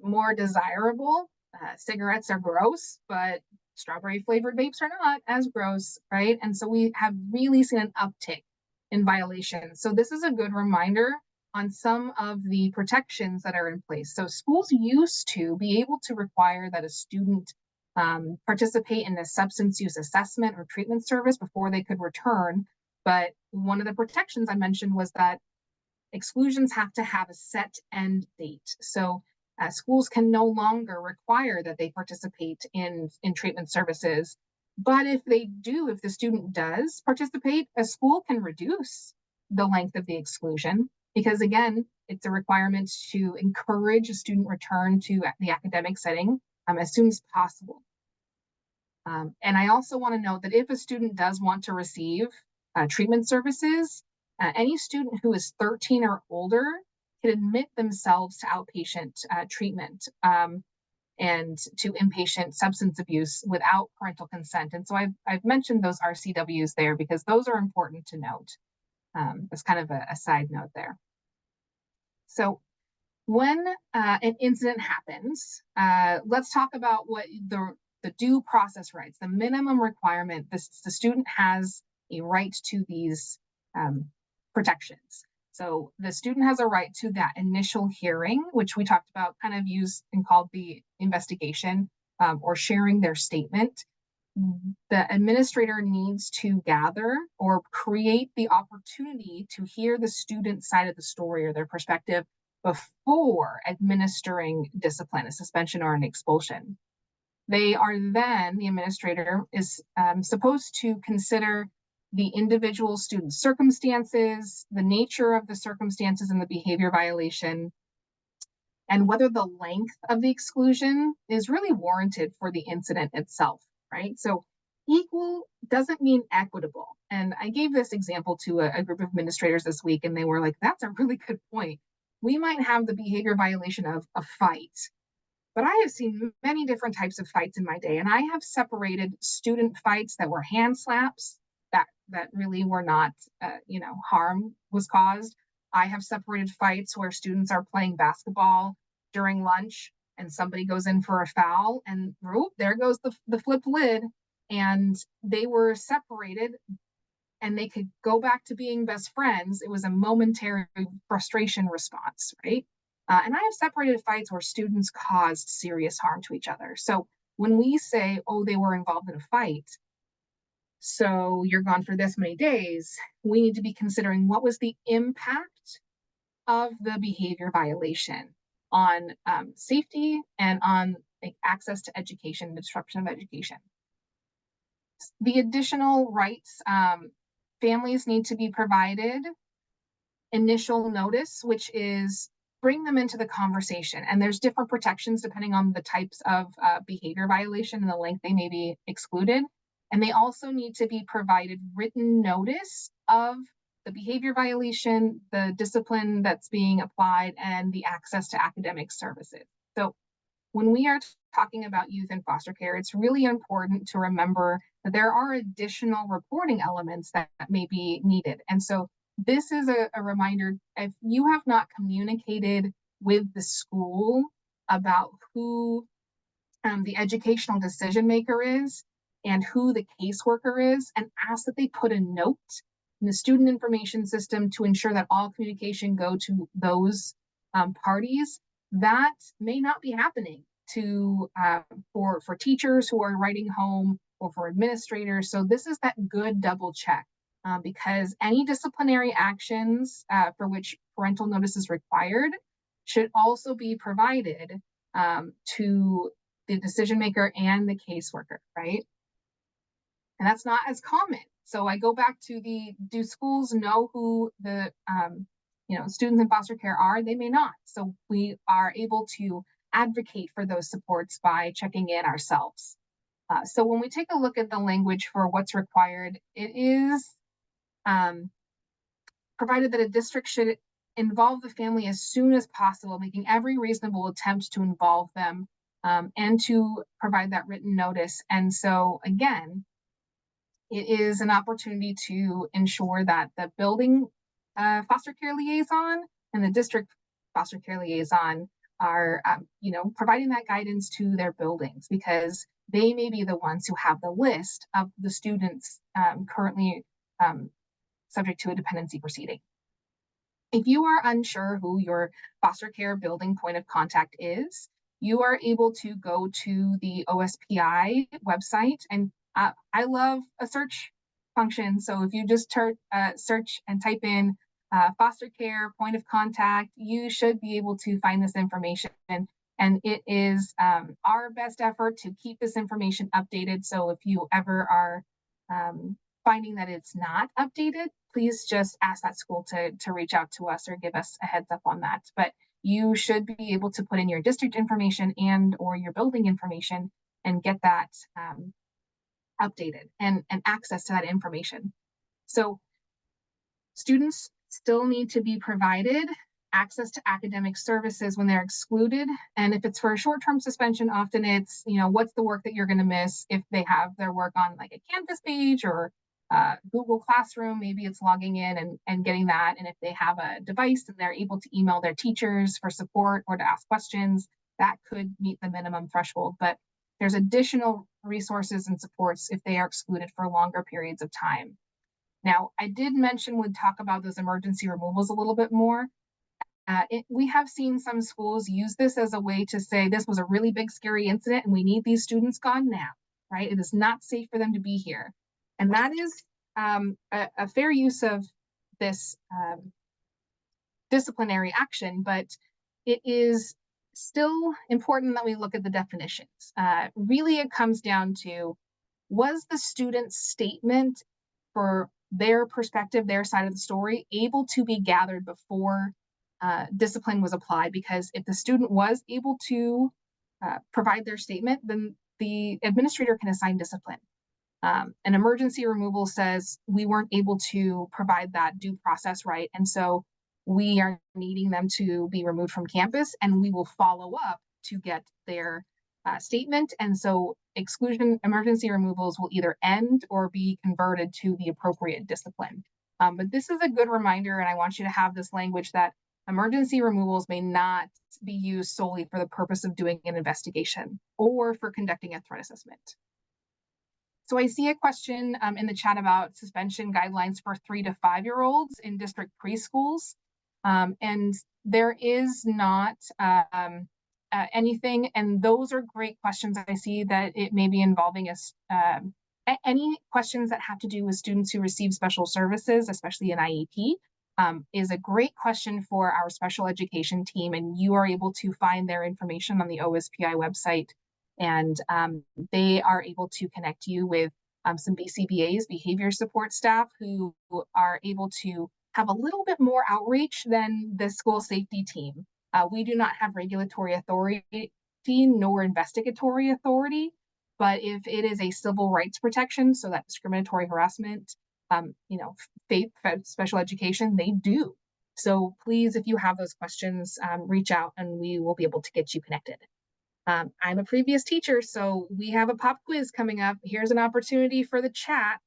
more desirable. Cigarettes are gross, but strawberry flavored vapes are not as gross, right? And so we have really seen an uptick in violations. So this is a good reminder on some of the protections that are in place. So schools used to be able to require that a student participate in a substance use assessment or treatment service before they could return. But one of the protections I mentioned was that exclusions have to have a set end date. So schools can no longer require that they participate in treatment services. But if the student does participate, a school can reduce the length of the exclusion because, again, it's a requirement to encourage a student return to the academic setting as soon as possible. And I also want to note that if a student does want to receive treatment services, any student who is 13 or older can admit themselves to outpatient treatment and to inpatient substance abuse without parental consent. And so I've mentioned those RCWs there because those are important to note. As kind of a side note there. So when an incident happens, let's talk about what the due process rights, the minimum requirement. The student has a right to these protections. So the student has a right to that initial hearing, which we talked about, kind of used and called the investigation or sharing their statement. The administrator needs to gather or create the opportunity to hear the student's side of the story or their perspective before administering discipline, a suspension or an expulsion. The administrator is supposed to consider the individual student's circumstances, the nature of the circumstances and the behavior violation, and whether the length of the exclusion is really warranted for the incident itself, right? So equal doesn't mean equitable. And I gave this example to a group of administrators this week, and they were like, that's a really good point. We might have the behavior violation of a fight, but I have seen many different types of fights in my day, and I have separated student fights that were hand slaps that really were not, harm was caused. I have separated fights where students are playing basketball during lunch and somebody goes in for a foul and there goes the flipped lid and they were separated and they could go back to being best friends. It was a momentary frustration response, right? And I have separated fights where students caused serious harm to each other. So when we say, oh, they were involved in a fight, so you're gone for this many days, we need to be considering what was the impact of the behavior violation on safety and on access to education, disruption of education. The additional rights, families need to be provided initial notice, which is bring them into the conversation. And there's different protections depending on the types of behavior violation and the length they may be excluded. And they also need to be provided written notice of the behavior violation, the discipline that's being applied, and the access to academic services. So when we are talking about youth in foster care, it's really important to remember that there are additional reporting elements that may be needed. And so this is a reminder, if you have not communicated with the school about who the educational decision maker is and who the caseworker is, and ask that they put a note in the student information system to ensure that all communication go to those parties, that may not be happening to for teachers who are writing home or for administrators. So this is that good double check, because any disciplinary actions for which parental notice is required should also be provided to the decision maker and the caseworker, right? And that's not as common. So I go back to do schools know who the students in foster care are? They may not. So we are able to advocate for those supports by checking in ourselves. So when we take a look at the language for what's required, it is provided that a district should involve the family as soon as possible, making every reasonable attempt to involve them and to provide that written notice. And so again, it is an opportunity to ensure that the building foster care liaison and the district foster care liaison are providing that guidance to their buildings, because they may be the ones who have the list of the students currently subject to a dependency proceeding. If you are unsure who your foster care building point of contact is, you are able to go to the OSPI website, and I love a search function. So if you just search and type in foster care point of contact, you should be able to find this information. And it is our best effort to keep this information updated. So if you ever are finding that it's not updated, please just ask that school to reach out to us or give us a heads up on that. But you should be able to put in your district information and or your building information and get that updated and access to that information. So students still need to be provided access to academic services when they're excluded. And if it's for a short-term suspension, often it's, what's the work that you're going to miss if they have their work on like a Canvas page or Google Classroom, maybe it's logging in and getting that. And if they have a device and they're able to email their teachers for support or to ask questions, that could meet the minimum threshold. But there's additional resources and supports if they are excluded for longer periods of time. Now, I did mention we'd talk about those emergency removals a little bit more. We have seen some schools use this as a way to say this was a really big, scary incident and we need these students gone now, right? It is not safe for them to be here. And that is a fair use of this disciplinary action, but it is still important that we look at the definitions. Really, it comes down to, was the student's statement for their perspective, their side of the story, able to be gathered before discipline was applied? Because if the student was able to provide their statement, then the administrator can assign discipline. An emergency removal says we weren't able to provide that due process right, and so we are needing them to be removed from campus, and we will follow up to get their statement. And so exclusion emergency removals will either end or be converted to the appropriate discipline. But this is a good reminder, and I want you to have this language that emergency removals may not be used solely for the purpose of doing an investigation or for conducting a threat assessment. So I see a question in the chat about suspension guidelines for 3 to 5-year-olds in district preschools. And there is not anything, and those are great questions. I see that it may be involving us. Any questions that have to do with students who receive special services, especially an IEP, is a great question for our special education team, and you are able to find their information on the OSPI website, and they are able to connect you with some BCBAs, behavior support staff, who are able to have a little bit more outreach than the school safety team. We do not have regulatory authority nor investigatory authority, but if it is a civil rights protection, so that discriminatory harassment, special education, they do. So please, if you have those questions, reach out and we will be able to get you connected. I'm a previous teacher, so we have a pop quiz coming up. Here's an opportunity for the chat,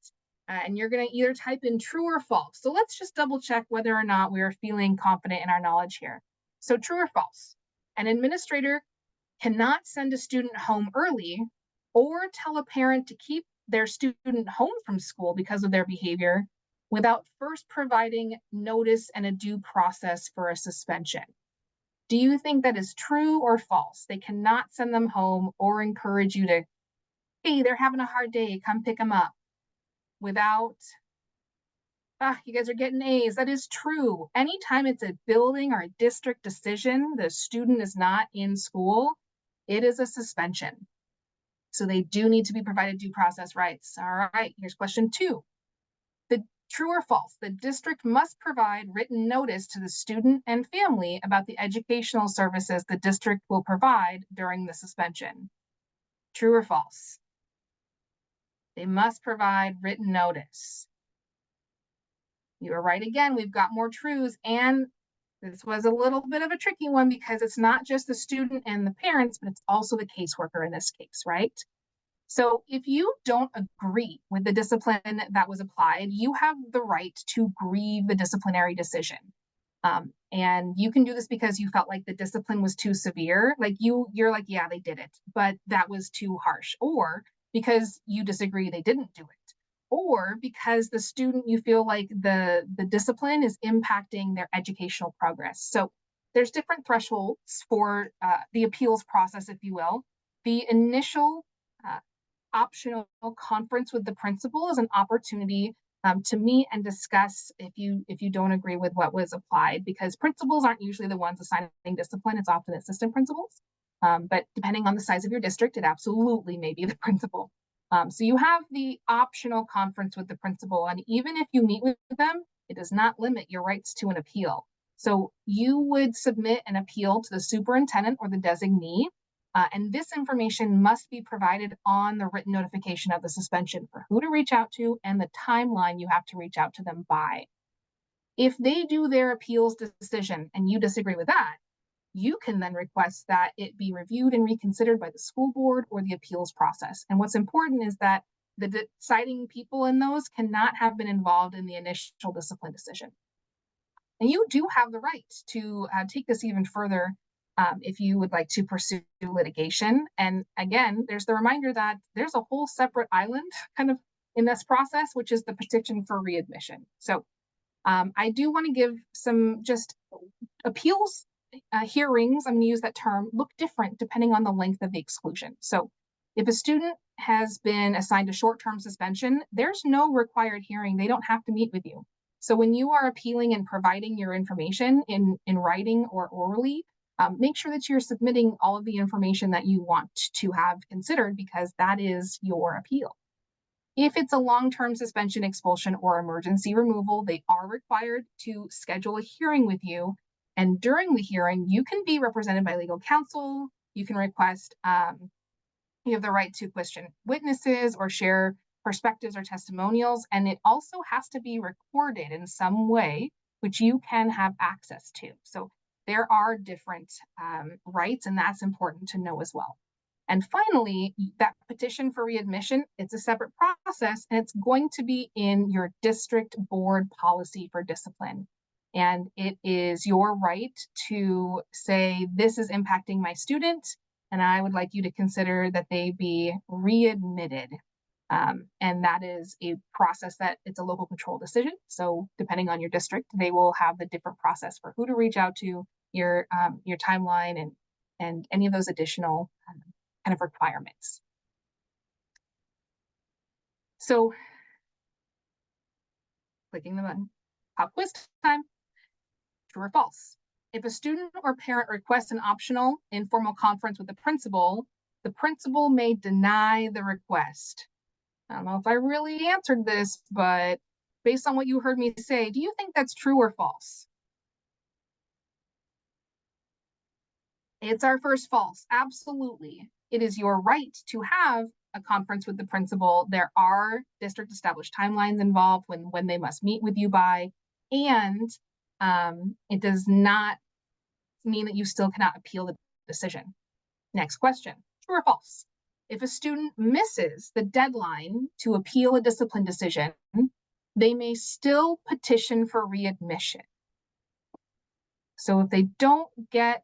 and you're going to either type in true or false. So let's just double check whether or not we are feeling confident in our knowledge here. So true or false? An administrator cannot send a student home early or tell a parent to keep their student home from school because of their behavior without first providing notice and a due process for a suspension. Do you think that is true or false? They cannot send them home or encourage you to, hey, they're having a hard day, come pick them up, without, you guys are getting A's. That is true. Anytime it's a building or a district decision, the student is not in school, it is a suspension. So they do need to be provided due process rights. All right, here's question 2. True or false? The district must provide written notice to the student and family about the educational services the district will provide during the suspension. True or false? They must provide written notice. You are right again. We've got more truths, and this was a little bit of a tricky one because it's not just the student and the parents, but it's also the caseworker in this case, right? So if you don't agree with the discipline that was applied, you have the right to grieve the disciplinary decision. And you can do this because you felt like the discipline was too severe. Like you're like, yeah, they did it, but that was too harsh. Or because you disagree, they didn't do it. Or because the student, you feel like the discipline is impacting their educational progress. So there's different thresholds for the appeals process, if you will. The initial optional conference with the principal is an opportunity to meet and discuss if you don't agree with what was applied, because principals aren't usually the ones assigning discipline. It's often assistant principals. But depending on the size of your district, it absolutely may be the principal. So you have the optional conference with the principal, and even if you meet with them, it does not limit your rights to an appeal. So you would submit an appeal to the superintendent or the designee, and this information must be provided on the written notification of the suspension for who to reach out to and the timeline you have to reach out to them by. If they do their appeals decision and you disagree with that, you can then request that it be reviewed and reconsidered by the school board or the appeals process. And what's important is that the deciding people in those cannot have been involved in the initial discipline decision. And you do have the right to take this even further if you would like to pursue litigation. And again, there's the reminder that there's a whole separate island kind of in this process, which is the petition for readmission. So I do want to give some just appeals hearings, I'm going to use that term, look different depending on the length of the exclusion. So if a student has been assigned a short-term suspension, there's no required hearing. They don't have to meet with you. So when you are appealing and providing your information in writing or orally, make sure that you're submitting all of the information that you want to have considered, because that is your appeal. If it's a long-term suspension, expulsion, or emergency removal, they are required to schedule a hearing with you. And during the hearing, you can be represented by legal counsel. You can request, you have the right to question witnesses or share perspectives or testimonials. And it also has to be recorded in some way, which you can have access to. So there are different rights, and that's important to know as well. And finally, that petition for readmission, it's a separate process, and it's going to be in your district board policy for discipline. And it is your right to say, this is impacting my student, and I would like you to consider that they be readmitted. And that is a process that it's a local control decision. So depending on your district, they will have the different process for who to reach out to, your timeline, and any of those additional kind of requirements. So clicking the button, pop quiz time. True or false? If a student or parent requests an optional informal conference with the principal may deny the request. I don't know if I really answered this, but based on what you heard me say, do you think that's true or false? It's our first false. Absolutely. It is your right to have a conference with the principal. There are district established timelines involved when they must meet with you by, and it does not mean that you still cannot appeal the decision. Next question, true or false? If a student misses the deadline to appeal a discipline decision, they may still petition for readmission. So if they don't get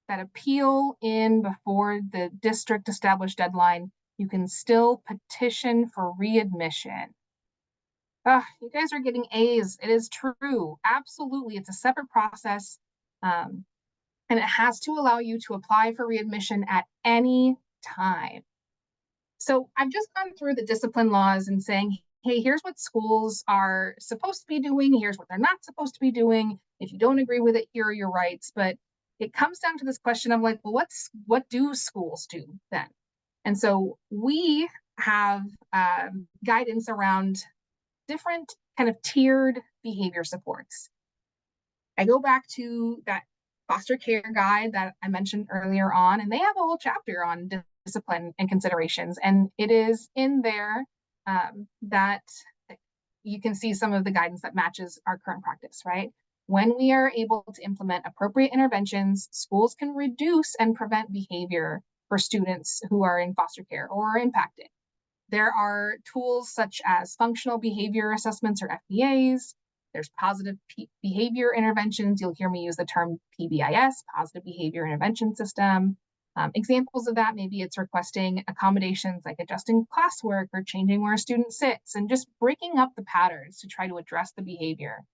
that appeal in before the district established deadline, you can still petition for readmission. You guys are getting A's. It is true. Absolutely. It's a separate process. And it has to allow you to apply for readmission at any time. So I've just gone through the discipline laws and saying, hey, here's what schools are supposed to be doing. Here's what they're not supposed to be doing. If you don't agree with it, here are your rights. But it comes down to this question of like, well, what do schools do then? And so we have guidance around different kind of tiered behavior supports. I go back to that foster care guide that I mentioned earlier on, and they have a whole chapter on discipline and considerations. And it is in there that you can see some of the guidance that matches our current practice, right? When we are able to implement appropriate interventions, schools can reduce and prevent behavior for students who are in foster care or are impacted. There are tools such as functional behavior assessments or FBAs. There's positive behavior interventions. You'll hear me use the term PBIS, positive behavior intervention system. Examples of that, maybe it's requesting accommodations like adjusting classwork or changing where a student sits and just breaking up the patterns to try to address the behavior.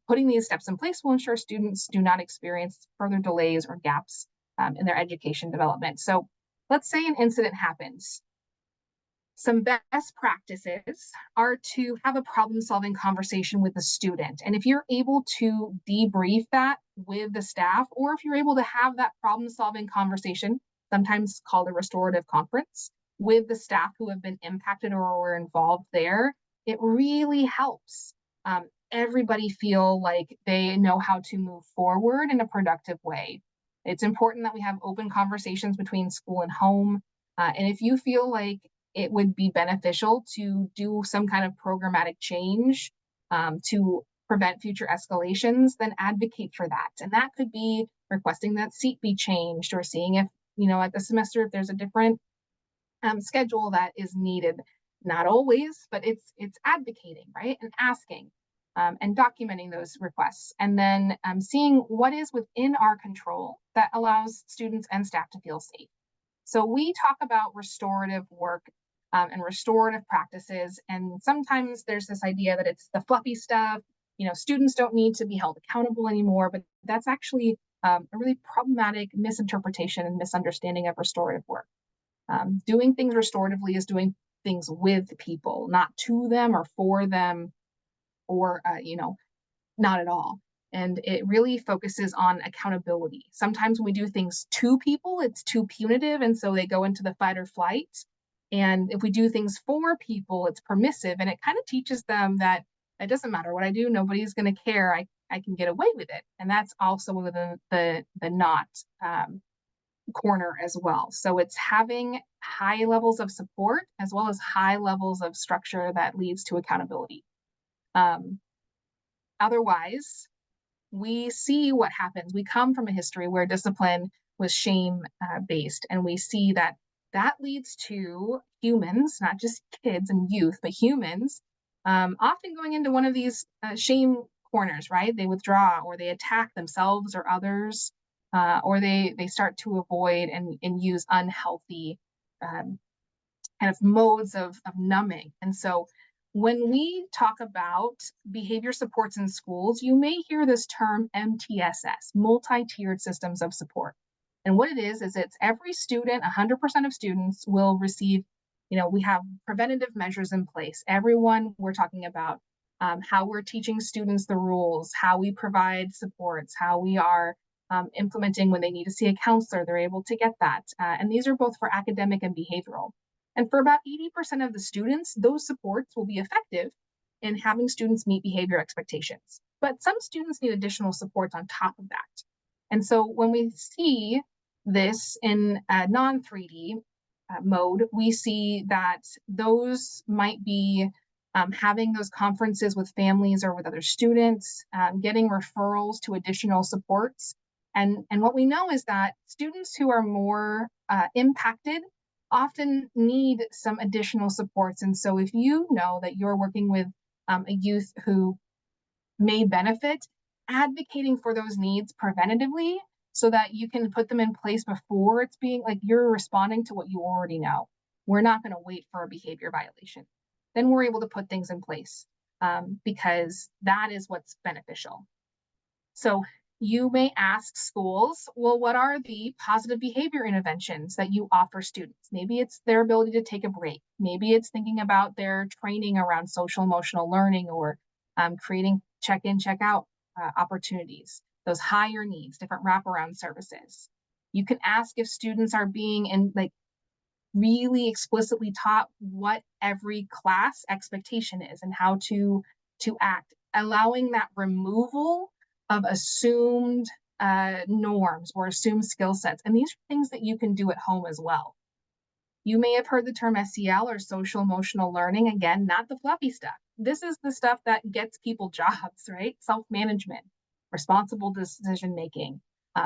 Putting these steps in place will ensure students do not experience further delays or gaps in their education development. So let's say an incident happens. Some best practices are to have a problem-solving conversation with the student. And if you're able to debrief that with the staff, or if you're able to have that problem-solving conversation, sometimes called a restorative conference, with the staff who have been impacted or were involved there, it really helps everybody feel like they know how to move forward in a productive way. It's important that we have open conversations between school and home. And if you feel like it would be beneficial to do some kind of programmatic change to prevent future escalations, then advocate for that. And that could be requesting that seat be changed or seeing if, at the semester, if there's a different schedule that is needed. Not always, but it's advocating, right? And asking and documenting those requests. And then seeing what is within our control that allows students and staff to feel safe. So we talk about restorative work and restorative practices. And sometimes there's this idea that it's the fluffy stuff, students don't need to be held accountable anymore, but that's actually a really problematic misinterpretation and misunderstanding of restorative work. Doing things restoratively is doing things with people, not to them or for them, or, not at all. And it really focuses on accountability. Sometimes when we do things to people, it's too punitive, and so they go into the fight or flight. And if we do things for people, it's permissive, and it kind of teaches them that it doesn't matter what I do, nobody's going to care. I can get away with it. And that's also within the not corner as well. So it's having high levels of support as well as high levels of structure that leads to accountability. Otherwise, we see what happens. We come from a history where discipline was shame based, and we see that leads to humans, not just kids and youth, but humans, often going into one of these shame corners, right? They withdraw or they attack themselves or others, or they start to avoid and use unhealthy kind of modes of numbing. And so when we talk about behavior supports in schools, you may hear this term MTSS, multi-tiered systems of support. And what it is it's every student, 100% of students will receive, we have preventative measures in place. Everyone, we're talking about how we're teaching students the rules, how we provide supports, how we are implementing when they need to see a counselor, they're able to get that. And these are both for academic and behavioral. And for about 80% of the students, those supports will be effective in having students meet behavior expectations. But some students need additional supports on top of that. And so when we see this in a non-3D mode, we see that those might be having those conferences with families or with other students, getting referrals to additional supports. And what we know is that students who are more impacted often need some additional supports. And so if you know that you're working with a youth who may benefit, advocating for those needs preventatively so that you can put them in place before it's being like you're responding to what you already know. We're not going to wait for a behavior violation. Then we're able to put things in place because that is what's beneficial. So you may ask schools, well, what are the positive behavior interventions that you offer students? Maybe it's their ability to take a break. Maybe it's thinking about their training around social emotional learning or creating check-in, check-out opportunities, those higher needs, different wraparound services. You can ask if students are being really explicitly taught what every class expectation is and how to act, allowing that removal of assumed norms or assumed skill sets. And these are things that you can do at home as well. You may have heard the term SEL or social emotional learning. Again, not the fluffy stuff. This is the stuff that gets people jobs, right? Self-management, responsible decision-making,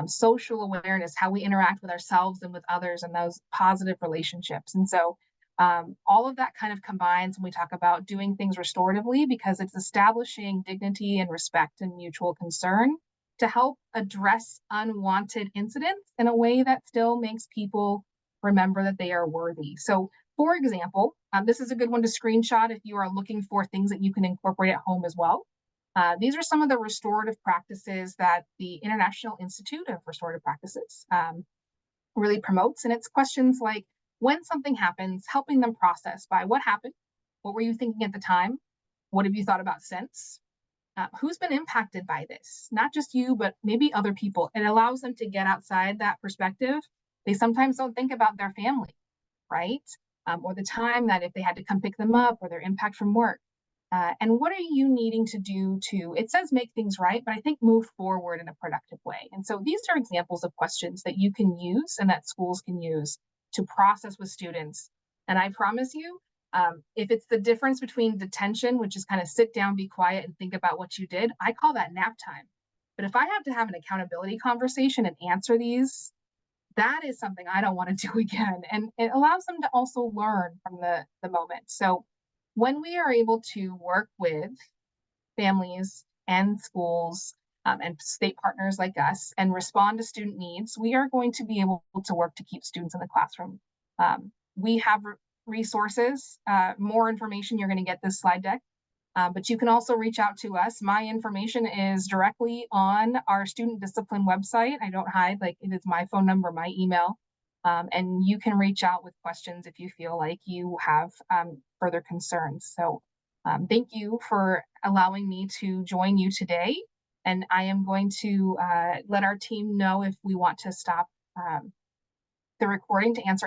social awareness, how we interact with ourselves and with others and those positive relationships. And so all of that kind of combines when we talk about doing things restoratively, because it's establishing dignity and respect and mutual concern to help address unwanted incidents in a way that still makes people remember that they are worthy. So for example, this is a good one to screenshot if you are looking for things that you can incorporate at home as well. These are some of the restorative practices that the International Institute of Restorative Practices really promotes. And it's questions like, when something happens, helping them process by what happened, what were you thinking at the time, what have you thought about since, who's been impacted by this, not just you, but maybe other people. It allows them to get outside that perspective. They sometimes don't think about their family, right? Or the time that if they had to come pick them up or their impact from work. And what are you needing to do to, it says make things right, but I think move forward in a productive way. And so these are examples of questions that you can use and that schools can use to process with students. And I promise you, if it's the difference between detention, which is kind of sit down, be quiet, and think about what you did, I call that nap time. But if I have to have an accountability conversation and answer these, that is something I don't want to do again. And it allows them to also learn from the moment. So when we are able to work with families and schools and state partners like us and respond to student needs, we are going to be able to work to keep students in the classroom. We have resources, more information. You're going to get this slide deck, but you can also reach out to us. My information is directly on our student discipline website. I don't hide, like it is my phone number, my email, and you can reach out with questions if you feel like you have further concerns. So thank you for allowing me to join you today. And I am going to let our team know if we want to stop the recording to answer